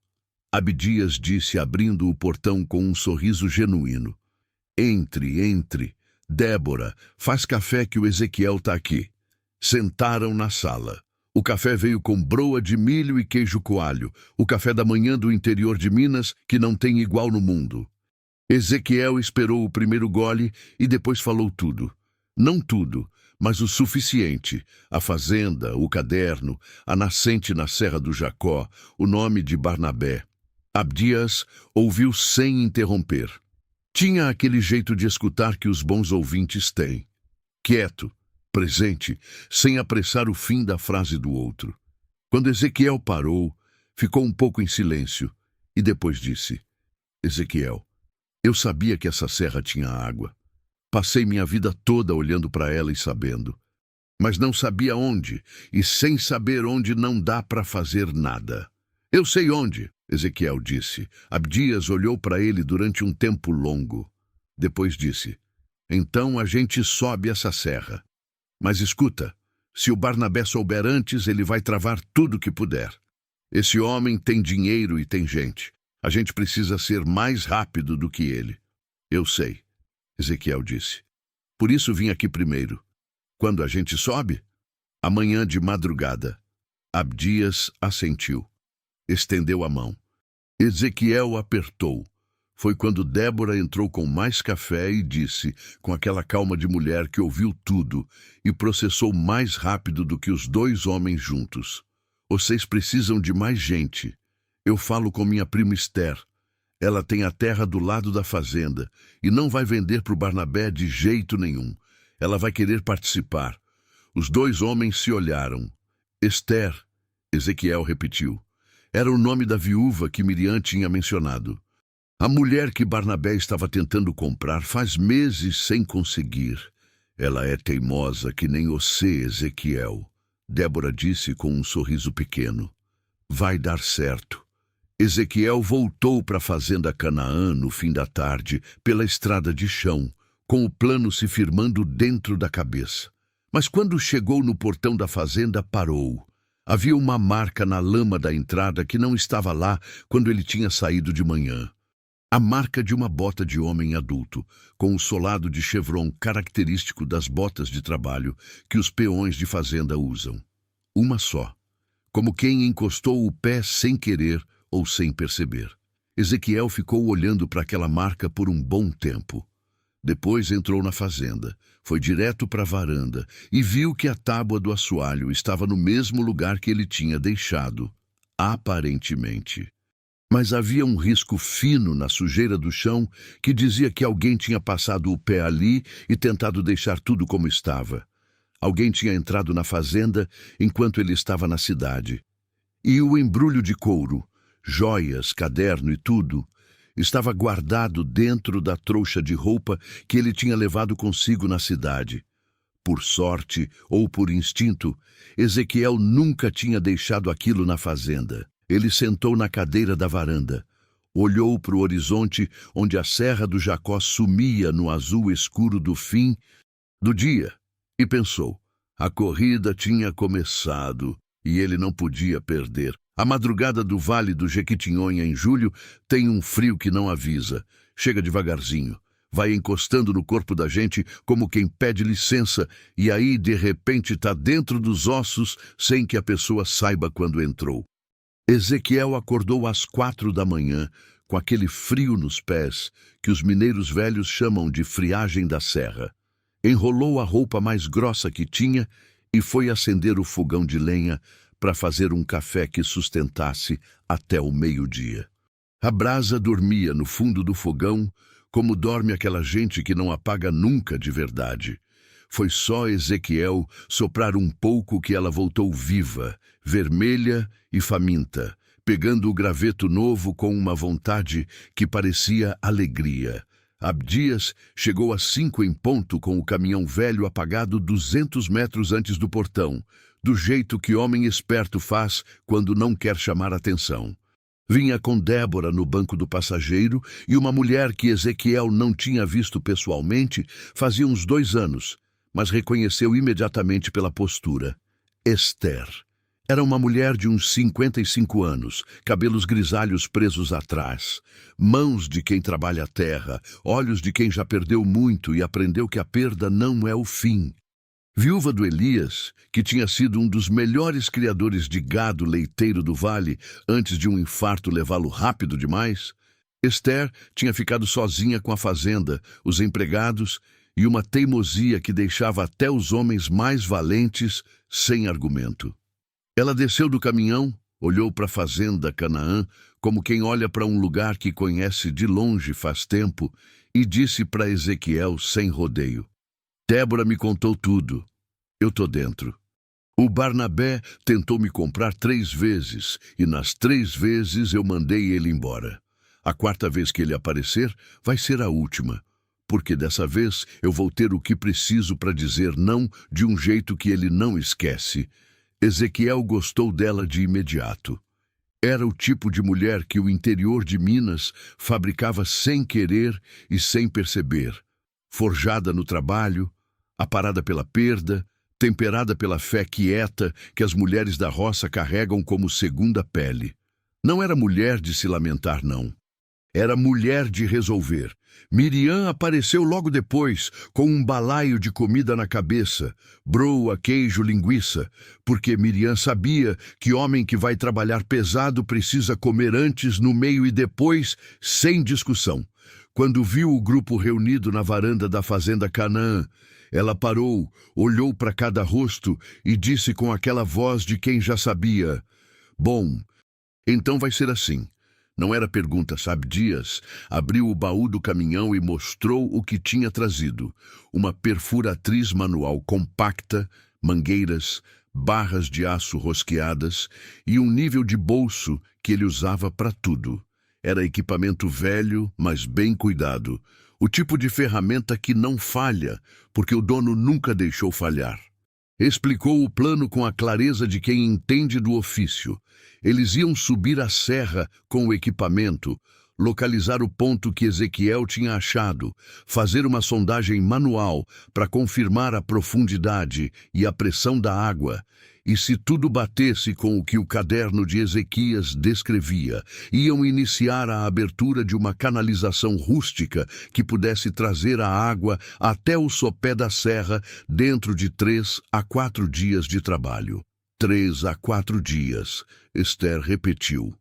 Abdias disse, abrindo o portão com um sorriso genuíno. Entre. Débora, faz café que o Ezequiel tá aqui. Sentaram na sala. O café veio com broa de milho e queijo coalho, o café da manhã do interior de Minas que não tem igual no mundo. Ezequiel esperou o primeiro gole e depois falou tudo. Não tudo, mas o suficiente. A fazenda, o caderno, a nascente na Serra do Jacó, o nome de Barnabé. Abdias ouviu sem interromper. Tinha aquele jeito de escutar que os bons ouvintes têm. Quieto, presente, sem apressar o fim da frase do outro. Quando Ezequiel parou, ficou um pouco em silêncio e depois disse: Ezequiel, eu sabia que essa serra tinha água. Passei minha vida toda olhando para ela e sabendo. Mas não sabia onde, e sem saber onde não dá para fazer nada. Eu sei onde, Ezequiel disse. Abdias olhou para ele durante um tempo longo. Depois disse: então a gente sobe essa serra. Mas escuta, se o Barnabé souber antes, ele vai travar tudo que puder. Esse homem tem dinheiro e tem gente. A gente precisa ser mais rápido do que ele. Eu sei, Ezequiel disse. Por isso vim aqui primeiro. Quando a gente sobe? Amanhã de madrugada. Abdias assentiu. Estendeu a mão. Ezequiel apertou. Foi quando Débora entrou com mais café e disse, com aquela calma de mulher que ouviu tudo e processou mais rápido do que os 2 homens juntos. Vocês precisam de mais gente. Eu falo com minha prima Esther. Ela tem a terra do lado da fazenda e não vai vender para o Barnabé de jeito nenhum. Ela vai querer participar. Os 2 homens se olharam. Esther, Ezequiel repetiu. Era o nome da viúva que Miriam tinha mencionado. A mulher que Barnabé estava tentando comprar faz meses sem conseguir. Ela é teimosa que nem você, Ezequiel. Débora disse com um sorriso pequeno. Vai dar certo. Ezequiel voltou para a fazenda Canaã no fim da tarde, pela estrada de chão, com o plano se firmando dentro da cabeça. Mas quando chegou no portão da fazenda, parou. Havia uma marca na lama da entrada que não estava lá quando ele tinha saído de manhã. A marca de uma bota de homem adulto, com o solado de chevron característico das botas de trabalho que os peões de fazenda usam. Uma só, como quem encostou o pé sem querer ou sem perceber. Ezequiel ficou olhando para aquela marca por um bom tempo. Depois entrou na fazenda, foi direto para a varanda e viu que a tábua do assoalho estava no mesmo lugar que ele tinha deixado, aparentemente. Mas havia um risco fino na sujeira do chão que dizia que alguém tinha passado o pé ali e tentado deixar tudo como estava. Alguém tinha entrado na fazenda enquanto ele estava na cidade. E o embrulho de couro, joias, caderno e tudo, estava guardado dentro da trouxa de roupa que ele tinha levado consigo na cidade. Por sorte ou por instinto, Ezequiel nunca tinha deixado aquilo na fazenda. Ele sentou na cadeira da varanda, olhou para o horizonte onde a Serra do Jacó sumia no azul escuro do fim do dia e pensou, a corrida tinha começado e ele não podia perder A madrugada do Vale do Jequitinhonha em julho tem um frio que não avisa. Chega devagarzinho, vai encostando no corpo da gente como quem pede licença e aí, de repente, tá dentro dos ossos sem que a pessoa saiba quando entrou. Ezequiel acordou às 4 da manhã, com aquele frio nos pés que os mineiros velhos chamam de friagem da serra. Enrolou a roupa mais grossa que tinha e foi acender o fogão de lenha para fazer um café que sustentasse até o meio-dia. A brasa dormia no fundo do fogão, como dorme aquela gente que não apaga nunca de verdade. Foi só Ezequiel soprar um pouco que ela voltou viva, vermelha e faminta, pegando o graveto novo com uma vontade que parecia alegria. Abdias chegou às 5 em ponto com o caminhão velho apagado 200 metros antes do portão, do jeito que homem esperto faz quando não quer chamar atenção. Vinha com Débora no banco do passageiro e uma mulher que Ezequiel não tinha visto pessoalmente fazia uns 2 anos, mas reconheceu imediatamente pela postura. Esther. Era uma mulher de uns 55 anos, cabelos grisalhos presos atrás, mãos de quem trabalha a terra, olhos de quem já perdeu muito e aprendeu que a perda não é o fim. Viúva do Elias, que tinha sido um dos melhores criadores de gado leiteiro do vale antes de um infarto levá-lo rápido demais, Esther tinha ficado sozinha com a fazenda, os empregados e uma teimosia que deixava até os homens mais valentes sem argumento. Ela desceu do caminhão, olhou para a fazenda Canaã como quem olha para um lugar que conhece de longe faz tempo e disse para Ezequiel sem rodeio: Débora me contou tudo. Eu tô dentro. O Barnabé tentou me comprar 3 vezes e nas 3 vezes eu mandei ele embora. A 4ª vez que ele aparecer vai ser a última, porque dessa vez eu vou ter o que preciso para dizer não de um jeito que ele não esquece. Ezequiel gostou dela de imediato. Era o tipo de mulher que o interior de Minas fabricava sem querer e sem perceber. Forjada no trabalho, aparada pela perda, temperada pela fé quieta que as mulheres da roça carregam como segunda pele. Não era mulher de se lamentar, não. Era mulher de resolver. Miriam apareceu logo depois, com um balaio de comida na cabeça, broa, queijo, linguiça, porque Miriam sabia que homem que vai trabalhar pesado precisa comer antes, no meio e depois, sem discussão. Quando viu o grupo reunido na varanda da fazenda Canaã, ela parou, olhou para cada rosto e disse com aquela voz de quem já sabia: Bom, então vai ser assim. Não era pergunta, sabe? Dias abriu o baú do caminhão e mostrou o que tinha trazido. Uma perfuratriz manual compacta, mangueiras, barras de aço rosqueadas e um nível de bolso que ele usava para tudo. Era equipamento velho, mas bem cuidado. O tipo de ferramenta que não falha, porque o dono nunca deixou falhar. Explicou o plano com a clareza de quem entende do ofício. Eles iam subir a serra com o equipamento, localizar o ponto que Ezequiel tinha achado, fazer uma sondagem manual para confirmar a profundidade e a pressão da água, e se tudo batesse com o que o caderno de Ezequias descrevia, iam iniciar a abertura de uma canalização rústica que pudesse trazer a água até o sopé da serra dentro de 3 a 4 dias de trabalho. 3 a 4 dias, Esther repetiu.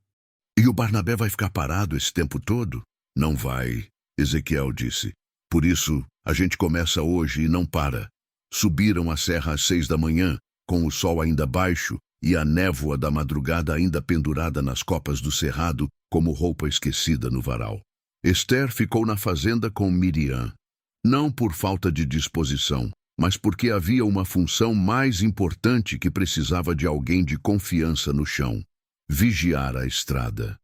E o Barnabé vai ficar parado esse tempo todo? Não vai, Ezequiel disse. Por isso, a gente começa hoje e não para. Subiram a serra às 6 da manhã, com o sol ainda baixo e a névoa da madrugada ainda pendurada nas copas do cerrado como roupa esquecida no varal. Esther ficou na fazenda com Miriam. Não por falta de disposição, mas porque havia uma função mais importante que precisava de alguém de confiança no chão: vigiar a estrada.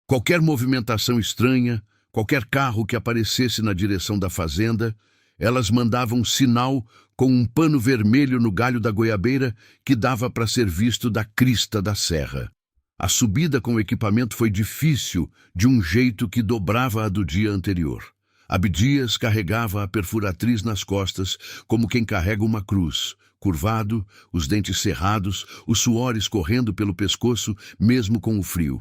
Qualquer movimentação estranha, qualquer carro que aparecesse na direção da fazenda, elas mandavam sinal com um pano vermelho no galho da goiabeira que dava para ser visto da crista da serra. A subida com o equipamento foi difícil, de um jeito que dobrava a do dia anterior. Abdias carregava a perfuratriz nas costas, como quem carrega uma cruz, curvado, os dentes cerrados, o suor escorrendo pelo pescoço, mesmo com o frio.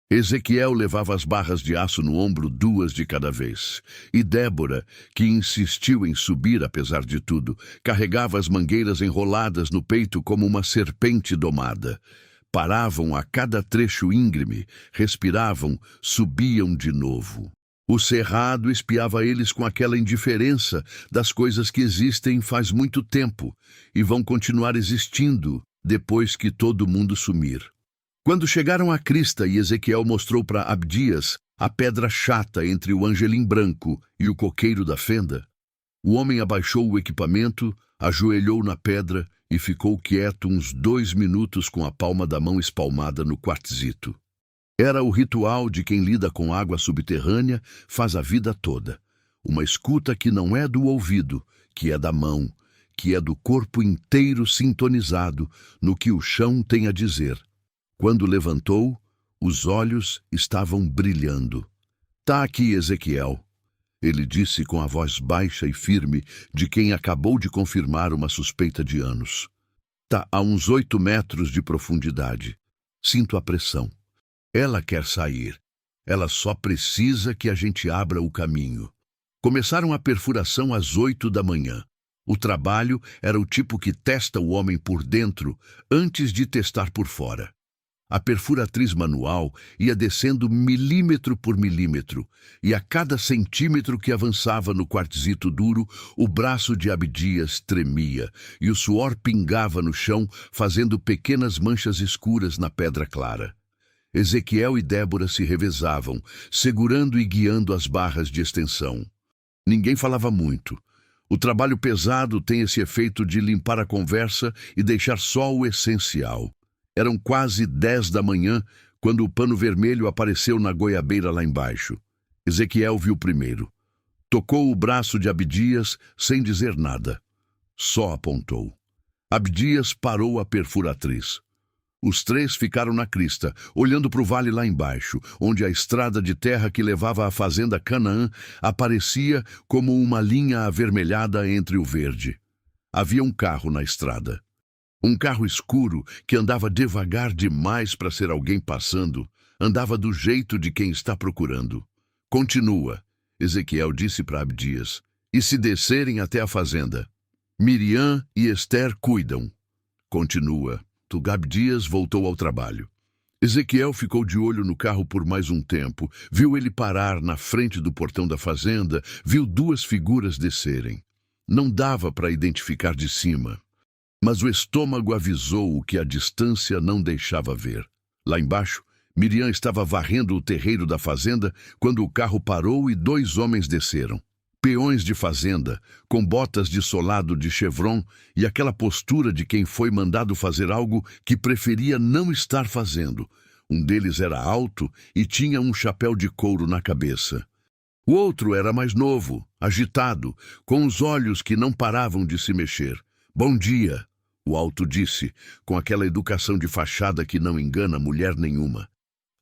Ezequiel levava as barras de aço no ombro, 2 de cada vez. E Débora, que insistiu em subir apesar de tudo, carregava as mangueiras enroladas no peito como uma serpente domada. Paravam a cada trecho íngreme, respiravam, subiam de novo. O cerrado espiava eles com aquela indiferença das coisas que existem faz muito tempo e vão continuar existindo depois que todo mundo sumir. Quando chegaram à crista e Ezequiel mostrou para Abdias a pedra chata entre o angelim branco e o coqueiro da fenda, o homem abaixou o equipamento, ajoelhou na pedra e ficou quieto uns 2 minutos com a palma da mão espalmada no quartzito. Era o ritual de quem lida com água subterrânea faz a vida toda. Uma escuta que não é do ouvido, que é da mão, que é do corpo inteiro sintonizado no que o chão tem a dizer. Quando levantou, os olhos estavam brilhando. "Tá aqui, Ezequiel", ele disse com a voz baixa e firme de quem acabou de confirmar uma suspeita de anos. "Tá a uns 8 metros de profundidade. Sinto a pressão. Ela quer sair. Ela só precisa que a gente abra o caminho." Começaram a perfuração às 8 da manhã. O trabalho era o tipo que testa o homem por dentro antes de testar por fora. A perfuratriz manual ia descendo milímetro por milímetro, e a cada centímetro que avançava no quartzito duro, o braço de Abdias tremia, e o suor pingava no chão, fazendo pequenas manchas escuras na pedra clara. Ezequiel e Débora se revezavam, segurando e guiando as barras de extensão. Ninguém falava muito. O trabalho pesado tem esse efeito de limpar a conversa e deixar só o essencial. Eram quase 10 da manhã quando o pano vermelho apareceu na goiabeira lá embaixo. Ezequiel viu primeiro. Tocou o braço de Abdias sem dizer nada. Só apontou. Abdias parou a perfuratriz. Os 3 ficaram na crista, olhando para o vale lá embaixo, onde a estrada de terra que levava à fazenda Canaã aparecia como uma linha avermelhada entre o verde. Havia um carro na estrada. Um carro escuro que andava devagar demais para ser alguém passando, andava do jeito de quem está procurando. "Continua", Ezequiel disse para Abdias, "e se descerem até a fazenda. Miriam e Esther cuidam." "Continua." Abdias voltou ao trabalho. Ezequiel ficou de olho no carro por mais um tempo, viu ele parar na frente do portão da fazenda, viu 2 figuras descerem. Não dava para identificar de cima. Mas o estômago avisou o que a distância não deixava ver. Lá embaixo, Miriam estava varrendo o terreiro da fazenda quando o carro parou e 2 homens desceram. Peões de fazenda, com botas de solado de chevron e aquela postura de quem foi mandado fazer algo que preferia não estar fazendo. Um deles era alto e tinha um chapéu de couro na cabeça. O outro era mais novo, agitado, com os olhos que não paravam de se mexer. "Bom dia", o alto disse, com aquela educação de fachada que não engana mulher nenhuma.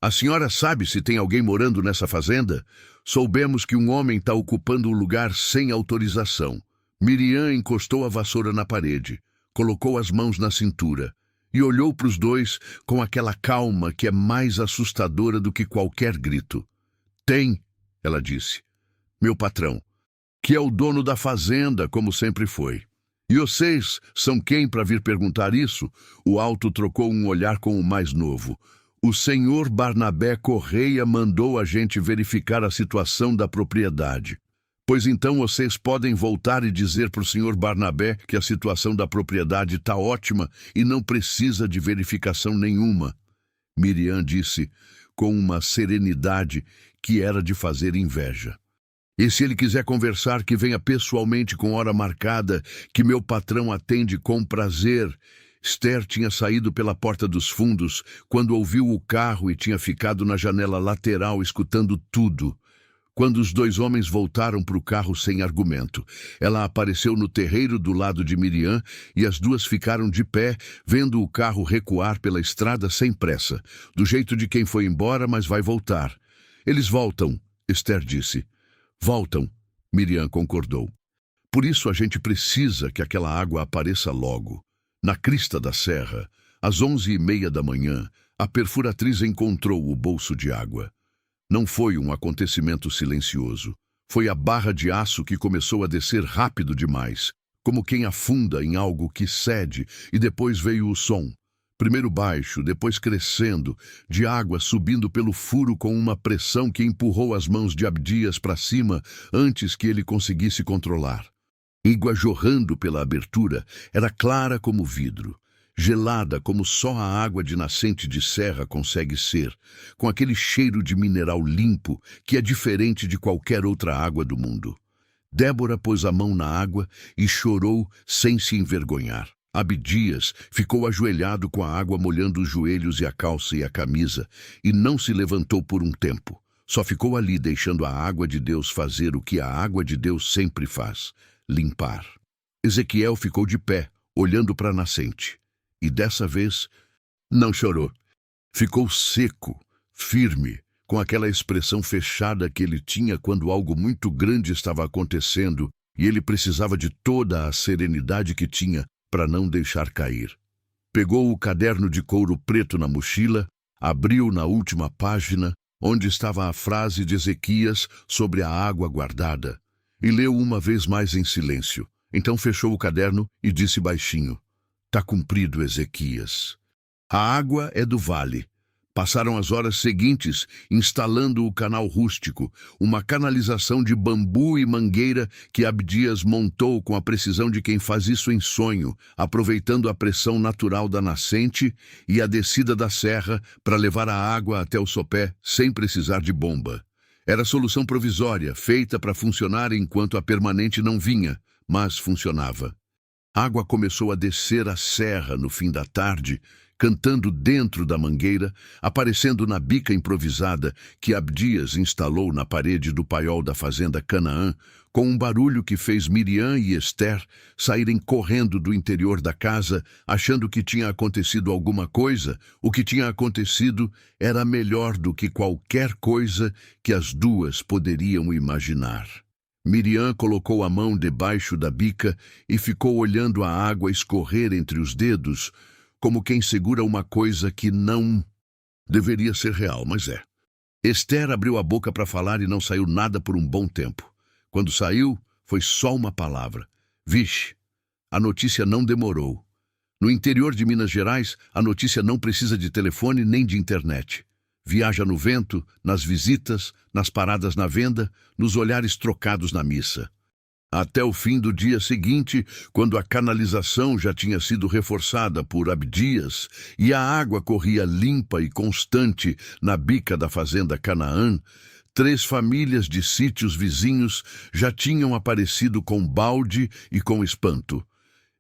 "A senhora sabe se tem alguém morando nessa fazenda? Soubemos que um homem está ocupando o lugar sem autorização." Miriam encostou a vassoura na parede, colocou as mãos na cintura e olhou para os 2 com aquela calma que é mais assustadora do que qualquer grito. "Tem", ela disse. "Meu patrão, que é o dono da fazenda, como sempre foi." "E vocês são quem para vir perguntar isso?" O alto trocou um olhar com o mais novo. "O senhor Barnabé Correia mandou a gente verificar a situação da propriedade. Pois então vocês podem voltar e dizer para o senhor Barnabé que a situação da propriedade está ótima e não precisa de verificação nenhuma." Miriam disse, com uma serenidade que era de fazer inveja. "E se ele quiser conversar, que venha pessoalmente com hora marcada, que meu patrão atende com prazer." Esther tinha saído pela porta dos fundos quando ouviu o carro e tinha ficado na janela lateral escutando tudo. Quando os 2 homens voltaram para o carro sem argumento, ela apareceu no terreiro do lado de Miriam e as 2 ficaram de pé, vendo o carro recuar pela estrada sem pressa, do jeito de quem foi embora, mas vai voltar. "Eles voltam", Esther disse. "Voltam", Miriam concordou. Por isso a gente precisa que aquela água apareça logo. Na crista da serra, às 11h30 da manhã, a perfuratriz encontrou o bolso de água. Não foi um acontecimento silencioso. Foi a barra de aço que começou a descer rápido demais, como quem afunda em algo que cede, e depois veio o som. Primeiro baixo, depois crescendo, de água subindo pelo furo com uma pressão que empurrou as mãos de Abdias para cima antes que ele conseguisse controlar. Água jorrando pela abertura era clara como vidro, gelada como só a água de nascente de serra consegue ser, com aquele cheiro de mineral limpo que é diferente de qualquer outra água do mundo. Débora pôs a mão na água e chorou sem se envergonhar. Abdias ficou ajoelhado com a água molhando os joelhos e a calça e a camisa, e não se levantou por um tempo. Só ficou ali deixando a água de Deus fazer o que a água de Deus sempre faz: limpar. Ezequiel ficou de pé, olhando para a nascente. E dessa vez, não chorou. Ficou seco, firme, com aquela expressão fechada que ele tinha quando algo muito grande estava acontecendo e ele precisava de toda a serenidade que tinha para não deixar cair. Pegou o caderno de couro preto na mochila, abriu na última página, onde estava a frase de Ezequias sobre a água guardada, e leu uma vez mais em silêncio. Então fechou o caderno e disse baixinho: "Tá cumprido, Ezequias. A água é do vale." Passaram as horas seguintes instalando o canal rústico, uma canalização de bambu e mangueira que Abdias montou com a precisão de quem faz isso em sonho, aproveitando a pressão natural da nascente e a descida da serra para levar a água até o sopé sem precisar de bomba. Era solução provisória, feita para funcionar enquanto a permanente não vinha, mas funcionava. A água começou a descer a serra no fim da tarde, cantando dentro da mangueira, aparecendo na bica improvisada que Abdias instalou na parede do paiol da fazenda Canaã, com um barulho que fez Miriam e Esther saírem correndo do interior da casa, achando que tinha acontecido alguma coisa. O que tinha acontecido era melhor do que qualquer coisa que as duas poderiam imaginar. Miriam colocou a mão debaixo da bica e ficou olhando a água escorrer entre os dedos, como quem segura uma coisa que não deveria ser real, mas é. Esther abriu a boca para falar e não saiu nada por um bom tempo. Quando saiu, foi só uma palavra: vixe. A notícia não demorou. No interior de Minas Gerais, a notícia não precisa de telefone nem de internet. Viaja no vento, nas visitas, nas paradas na venda, nos olhares trocados na missa. Até o fim do dia seguinte, quando a canalização já tinha sido reforçada por Abdias e a água corria limpa e constante na bica da fazenda Canaã, 3 famílias de sítios vizinhos já tinham aparecido com balde e com espanto.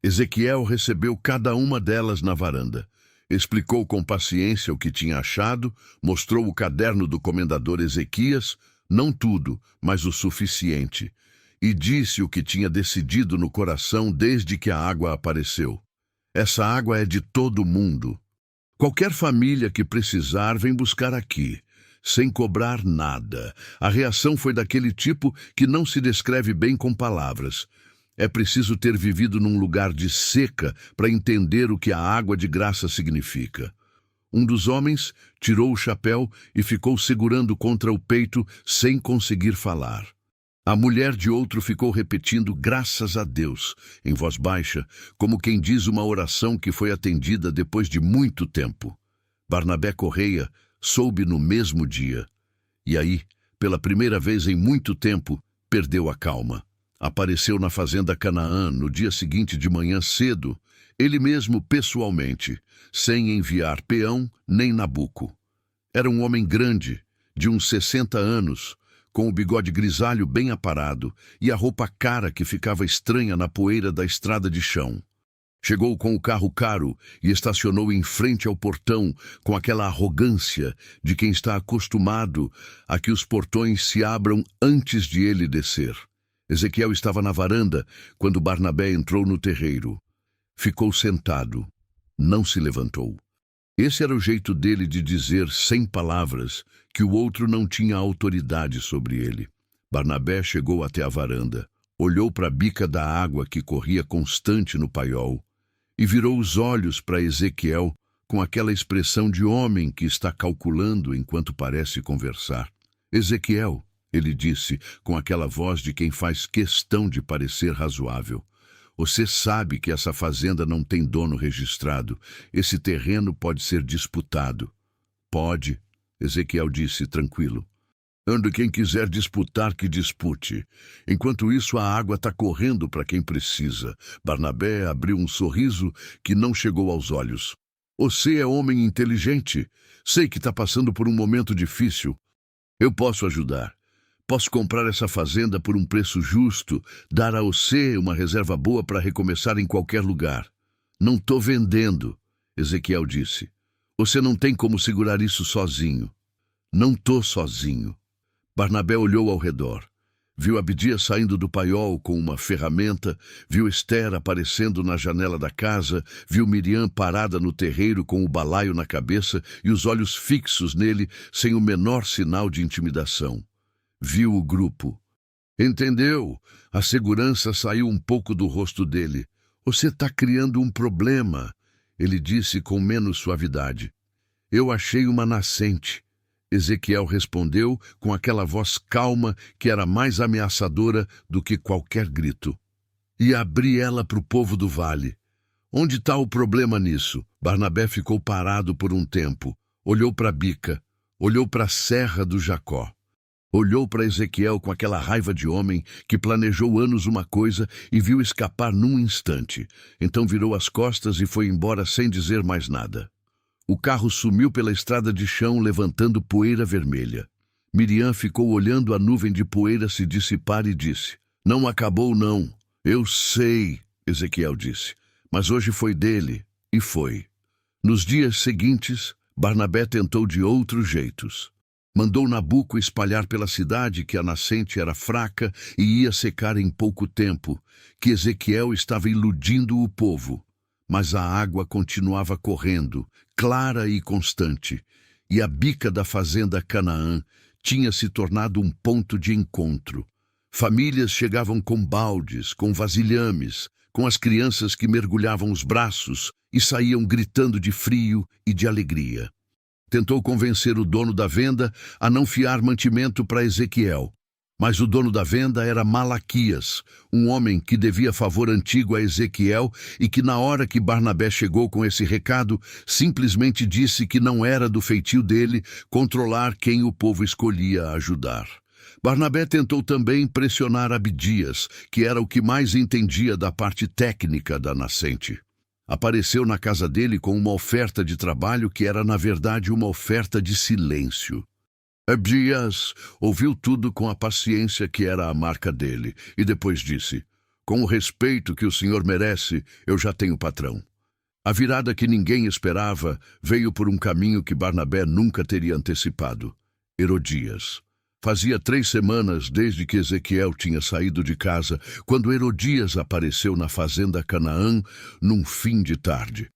Ezequiel recebeu cada uma delas na varanda. Explicou com paciência o que tinha achado, mostrou o caderno do comendador Ezequias, não tudo, mas o suficiente, e disse o que tinha decidido no coração desde que a água apareceu. Essa água é de todo mundo. Qualquer família que precisar vem buscar aqui, sem cobrar nada. A reação foi daquele tipo que não se descreve bem com palavras. É preciso ter vivido num lugar de seca para entender o que a água de graça significa. Um dos homens tirou o chapéu e ficou segurando contra o peito sem conseguir falar. A mulher de outro ficou repetindo "graças a Deus" em voz baixa, como quem diz uma oração que foi atendida depois de muito tempo. Barnabé Correia soube no mesmo dia. E aí, pela primeira vez em muito tempo, perdeu a calma. Apareceu na fazenda Canaã no dia seguinte de manhã cedo, ele mesmo pessoalmente, sem enviar peão nem nabuco. Era um homem grande, de uns 60 anos, com o bigode grisalho bem aparado e a roupa cara que ficava estranha na poeira da estrada de chão. Chegou com o carro caro e estacionou em frente ao portão com aquela arrogância de quem está acostumado a que os portões se abram antes de ele descer. Ezequiel estava na varanda quando Barnabé entrou no terreiro. Ficou sentado. Não se levantou. Esse era o jeito dele de dizer, sem palavras, que o outro não tinha autoridade sobre ele. Barnabé chegou até a varanda. Olhou para a bica da água que corria constante no paiol e virou os olhos para Ezequiel com aquela expressão de homem que está calculando enquanto parece conversar. Ezequiel, ele disse com aquela voz de quem faz questão de parecer razoável, você sabe que essa fazenda não tem dono registrado. Esse terreno pode ser disputado. Pode, Ezequiel disse tranquilo. Ande quem quiser disputar que dispute. Enquanto isso, a água está correndo para quem precisa. Barnabé abriu um sorriso que não chegou aos olhos. Você é homem inteligente. Sei que está passando por um momento difícil. Eu posso ajudar. Posso comprar essa fazenda por um preço justo, dar a você uma reserva boa para recomeçar em qualquer lugar. Não estou vendendo, Ezequiel disse. Você não tem como segurar isso sozinho. Não estou sozinho. Barnabé olhou ao redor. Viu Abdias saindo do paiol com uma ferramenta, viu Esther aparecendo na janela da casa, viu Miriam parada no terreiro com o balaio na cabeça e os olhos fixos nele sem o menor sinal de intimidação. Viu o grupo. Entendeu? A segurança saiu um pouco do rosto dele. Você está criando um problema, ele disse com menos suavidade. Eu achei uma nascente. Ezequiel respondeu com aquela voz calma que era mais ameaçadora do que qualquer grito. E abri ela para o povo do vale. Onde está o problema nisso? Barnabé ficou parado por um tempo. Olhou para a bica. Olhou para a serra do Jacó. Olhou para Ezequiel com aquela raiva de homem que planejou anos uma coisa e viu escapar num instante. Então virou as costas e foi embora sem dizer mais nada. O carro sumiu pela estrada de chão, levantando poeira vermelha. Miriam ficou olhando a nuvem de poeira se dissipar e disse, não acabou não. Eu sei, Ezequiel disse, mas hoje foi dele, e foi. Nos dias seguintes, Barnabé tentou de outros jeitos. Mandou Nabuco espalhar pela cidade que a nascente era fraca e ia secar em pouco tempo, que Ezequiel estava iludindo o povo. Mas a água continuava correndo, clara e constante, e a bica da fazenda Canaã tinha se tornado um ponto de encontro. Famílias chegavam com baldes, com vasilhames, com as crianças que mergulhavam os braços e saíam gritando de frio e de alegria. Tentou convencer o dono da venda a não fiar mantimento para Ezequiel. Mas o dono da venda era Malaquias, um homem que devia favor antigo a Ezequiel e que na hora que Barnabé chegou com esse recado, simplesmente disse que não era do feitio dele controlar quem o povo escolhia ajudar. Barnabé tentou também pressionar Abdias, que era o que mais entendia da parte técnica da nascente. Apareceu na casa dele com uma oferta de trabalho que era, na verdade, uma oferta de silêncio. Abdias ouviu tudo com a paciência que era a marca dele e depois disse, com o respeito que o senhor merece, eu já tenho patrão. A virada que ninguém esperava veio por um caminho que Barnabé nunca teria antecipado. Herodias. Fazia 3 semanas desde que Ezequiel tinha saído de casa, quando Herodias apareceu na fazenda Canaã num fim de tarde.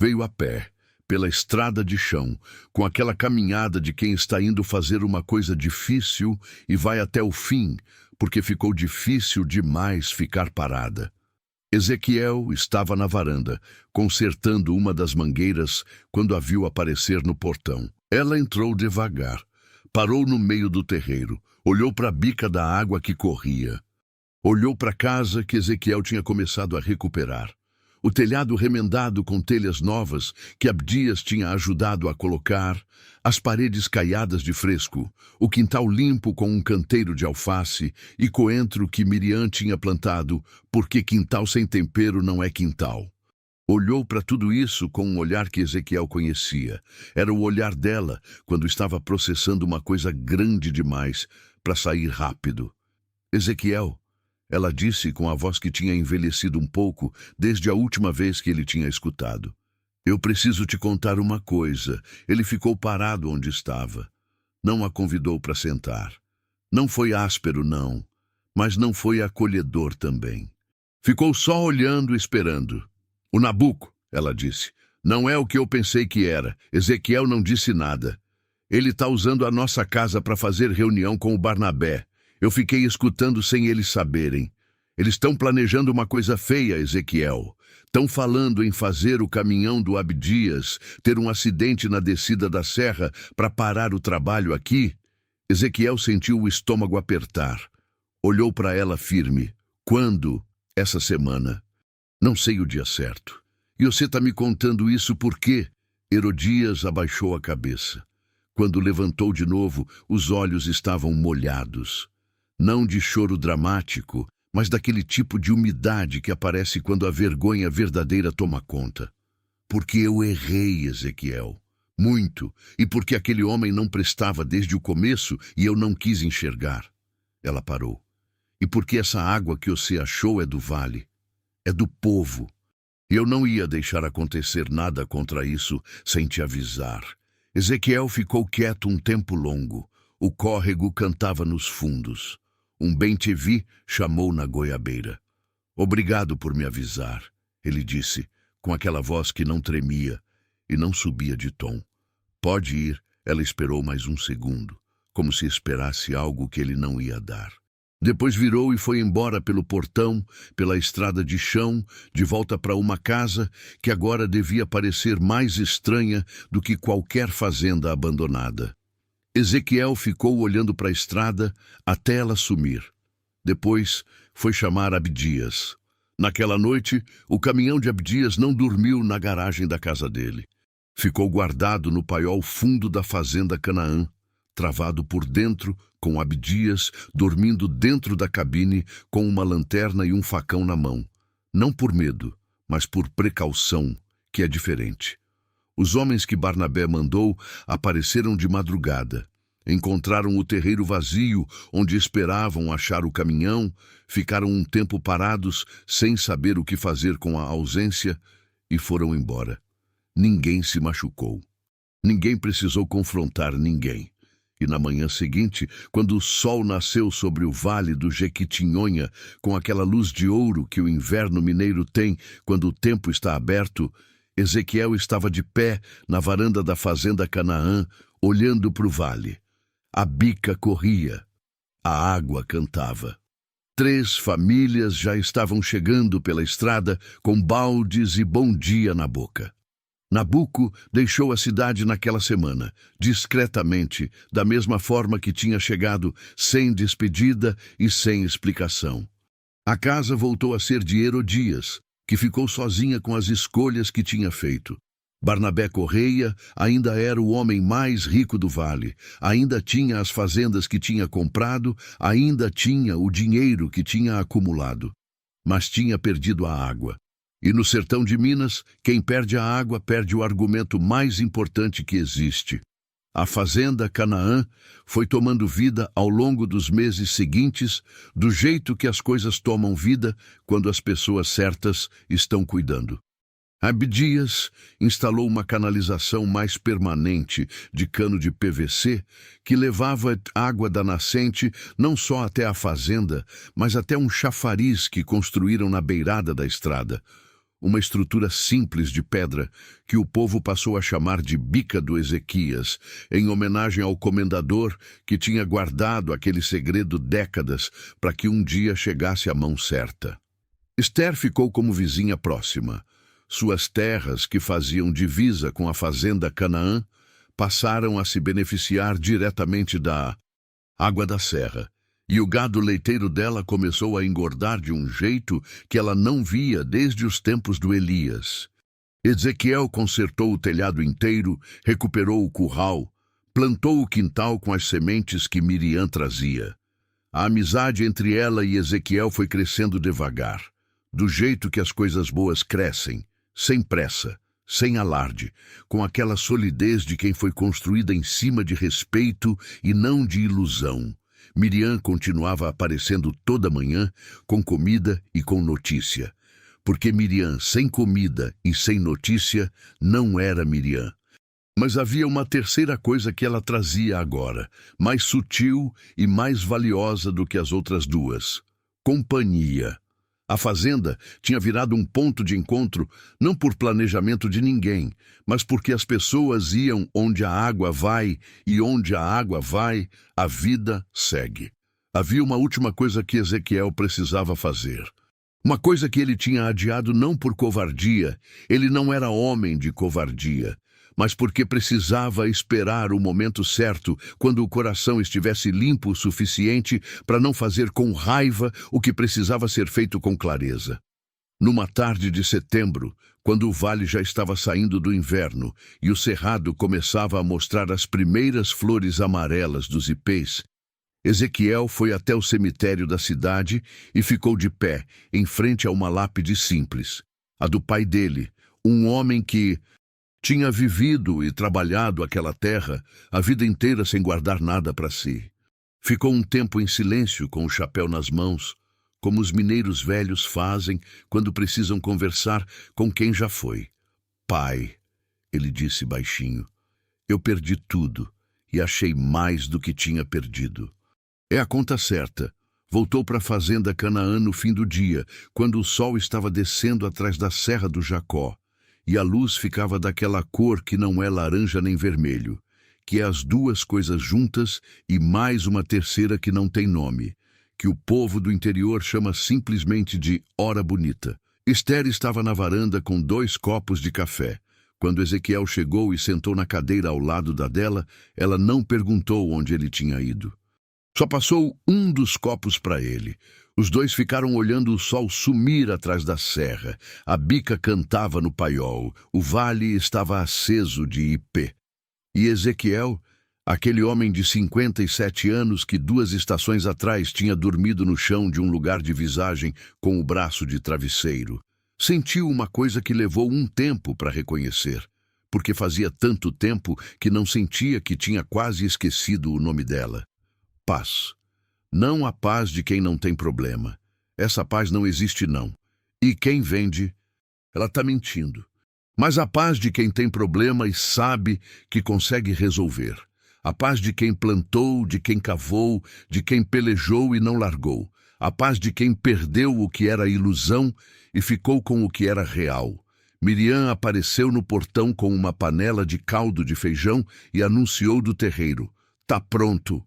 Veio a pé, pela estrada de chão, com aquela caminhada de quem está indo fazer uma coisa difícil e vai até o fim, porque ficou difícil demais ficar parada. Ezequiel estava na varanda, consertando uma das mangueiras, quando a viu aparecer no portão. Ela entrou devagar. Parou no meio do terreiro, olhou para a bica da água que corria. Olhou para a casa que Ezequiel tinha começado a recuperar. O telhado remendado com telhas novas que Abdias tinha ajudado a colocar, as paredes caiadas de fresco, o quintal limpo com um canteiro de alface e coentro que Miriam tinha plantado, porque quintal sem tempero não é quintal. Olhou para tudo isso com um olhar que Ezequiel conhecia. Era o olhar dela quando estava processando uma coisa grande demais para sair rápido. Ezequiel, ela disse com a voz que tinha envelhecido um pouco desde a última vez que ele tinha escutado. Eu preciso te contar uma coisa. Ele ficou parado onde estava. Não a convidou para sentar. Não foi áspero, não, mas não foi acolhedor também. Ficou só olhando e esperando. O Nabuco, ela disse, não é o que eu pensei que era. Ezequiel não disse nada. Ele está usando a nossa casa para fazer reunião com o Barnabé. Eu fiquei escutando sem eles saberem. Eles estão planejando uma coisa feia, Ezequiel. Estão falando em fazer o caminhão do Abdias ter um acidente na descida da serra para parar o trabalho aqui. Ezequiel sentiu o estômago apertar. Olhou para ela firme. Quando? Essa semana. Não sei o dia certo. E você está me contando isso por quê? Herodias abaixou a cabeça. Quando levantou de novo, os olhos estavam molhados. Não de choro dramático, mas daquele tipo de umidade que aparece quando a vergonha verdadeira toma conta. Porque eu errei, Ezequiel. Muito. E porque aquele homem não prestava desde o começo e eu não quis enxergar. Ela parou. E porque essa água que você achou é do vale. É do povo. Eu não ia deixar acontecer nada contra isso sem te avisar. Ezequiel ficou quieto um tempo longo. O córrego cantava nos fundos. Um bem-te-vi chamou na goiabeira. Obrigado por me avisar, ele disse, com aquela voz que não tremia e não subia de tom. Pode ir, ela esperou mais um segundo, como se esperasse algo que ele não ia dar. Depois virou e foi embora pelo portão, pela estrada de chão, de volta para uma casa que agora devia parecer mais estranha do que qualquer fazenda abandonada. Ezequiel ficou olhando para a estrada até ela sumir. Depois foi chamar Abdias. Naquela noite, o caminhão de Abdias não dormiu na garagem da casa dele. Ficou guardado no paiol fundo da fazenda Canaã, travado por dentro, com Abdias dormindo dentro da cabine com uma lanterna e um facão na mão. Não por medo, mas por precaução, que é diferente. Os homens que Barnabé mandou apareceram de madrugada. Encontraram o terreiro vazio, onde esperavam achar o caminhão, ficaram um tempo parados, sem saber o que fazer com a ausência, e foram embora. Ninguém se machucou. Ninguém precisou confrontar ninguém. E na manhã seguinte, quando o sol nasceu sobre o vale do Jequitinhonha, com aquela luz de ouro que o inverno mineiro tem quando o tempo está aberto, Ezequiel estava de pé na varanda da fazenda Canaã, olhando para o vale. A bica corria. A água cantava. 3 famílias já estavam chegando pela estrada com baldes e bom dia na boca. Nabuco deixou a cidade naquela semana, discretamente, da mesma forma que tinha chegado, sem despedida e sem explicação. A casa voltou a ser de Herodias, que ficou sozinha com as escolhas que tinha feito. Barnabé Correia ainda era o homem mais rico do vale, ainda tinha as fazendas que tinha comprado, ainda tinha o dinheiro que tinha acumulado. Mas tinha perdido a água. E no sertão de Minas, quem perde a água perde o argumento mais importante que existe. A fazenda Canaã foi tomando vida ao longo dos meses seguintes, do jeito que as coisas tomam vida quando as pessoas certas estão cuidando. Abdias instalou uma canalização mais permanente de cano de PVC que levava água da nascente não só até a fazenda, mas até um chafariz que construíram na beirada da estrada. Uma estrutura simples de pedra que o povo passou a chamar de Bica do Ezequias, em homenagem ao comendador que tinha guardado aquele segredo décadas para que um dia chegasse à mão certa. Esther ficou como vizinha próxima. Suas terras, que faziam divisa com a fazenda Canaã, passaram a se beneficiar diretamente da água da serra. E o gado leiteiro dela começou a engordar de um jeito que ela não via desde os tempos do Elias. Ezequiel consertou o telhado inteiro, recuperou o curral, plantou o quintal com as sementes que Miriam trazia. A amizade entre ela e Ezequiel foi crescendo devagar, do jeito que as coisas boas crescem, sem pressa, sem alarde, com aquela solidez de quem foi construída em cima de respeito e não de ilusão. Miriam continuava aparecendo toda manhã, com comida e com notícia. Porque Miriam, sem comida e sem notícia, não era Miriam. Mas havia uma terceira coisa que ela trazia agora, mais sutil e mais valiosa do que as outras duas: companhia. A fazenda tinha virado um ponto de encontro não por planejamento de ninguém, mas porque as pessoas iam onde a água vai, e onde a água vai, a vida segue. Havia uma última coisa que Ezequiel precisava fazer. Uma coisa que ele tinha adiado não por covardia, ele não era homem de covardia, mas porque precisava esperar o momento certo, quando o coração estivesse limpo o suficiente para não fazer com raiva o que precisava ser feito com clareza. Numa tarde de setembro, quando o vale já estava saindo do inverno e o cerrado começava a mostrar as primeiras flores amarelas dos ipês, Ezequiel foi até o cemitério da cidade e ficou de pé, em frente a uma lápide simples, a do pai dele, um homem que tinha vivido e trabalhado aquela terra a vida inteira sem guardar nada para si. Ficou um tempo em silêncio com o chapéu nas mãos, como os mineiros velhos fazem quando precisam conversar com quem já foi. Pai, ele disse baixinho, eu perdi tudo e achei mais do que tinha perdido. É a conta certa. Voltou para a fazenda Canaã no fim do dia, quando o sol estava descendo atrás da serra do Jacó, e a luz ficava daquela cor que não é laranja nem vermelho, que é as duas coisas juntas e mais uma terceira que não tem nome, que o povo do interior chama simplesmente de hora bonita. Esther estava na varanda com 2 copos de café. Quando Ezequiel chegou e sentou na cadeira ao lado da dela, ela não perguntou onde ele tinha ido. Só passou um dos copos para ele. Os dois ficaram olhando o sol sumir atrás da serra. A bica cantava no paiol. O vale estava aceso de ipê. E Ezequiel, aquele homem de 57 anos que 2 estações atrás tinha dormido no chão de um lugar de visagem com o braço de travesseiro, sentiu uma coisa que levou um tempo para reconhecer, porque fazia tanto tempo que não sentia que tinha quase esquecido o nome dela. Paz. Não a paz de quem não tem problema. Essa paz não existe, não. E quem vende, ela está mentindo. Mas a paz de quem tem problema e sabe que consegue resolver. A paz de quem plantou, de quem cavou, de quem pelejou e não largou. A paz de quem perdeu o que era ilusão e ficou com o que era real. Miriam apareceu no portão com uma panela de caldo de feijão e anunciou do terreiro: "Tá pronto."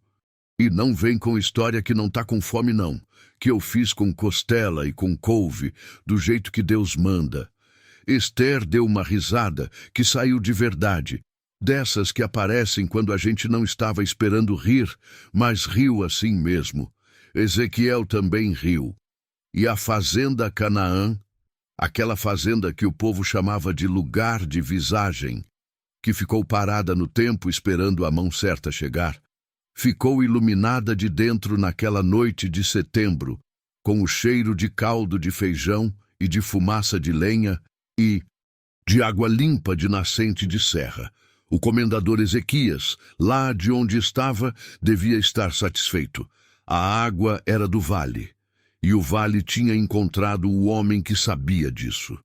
E não vem com história que não tá com fome, não. Que eu fiz com costela e com couve, do jeito que Deus manda. Esther deu uma risada que saiu de verdade, dessas que aparecem quando a gente não estava esperando rir, mas riu assim mesmo. Ezequiel também riu. E a fazenda Canaã, aquela fazenda que o povo chamava de lugar de visagem, que ficou parada no tempo esperando a mão certa chegar, ficou iluminada de dentro naquela noite de setembro, com o cheiro de caldo de feijão e de fumaça de lenha e de água limpa de nascente de serra. O comendador Ezequias, lá de onde estava, devia estar satisfeito. A água era do vale, e o vale tinha encontrado o homem que sabia disso.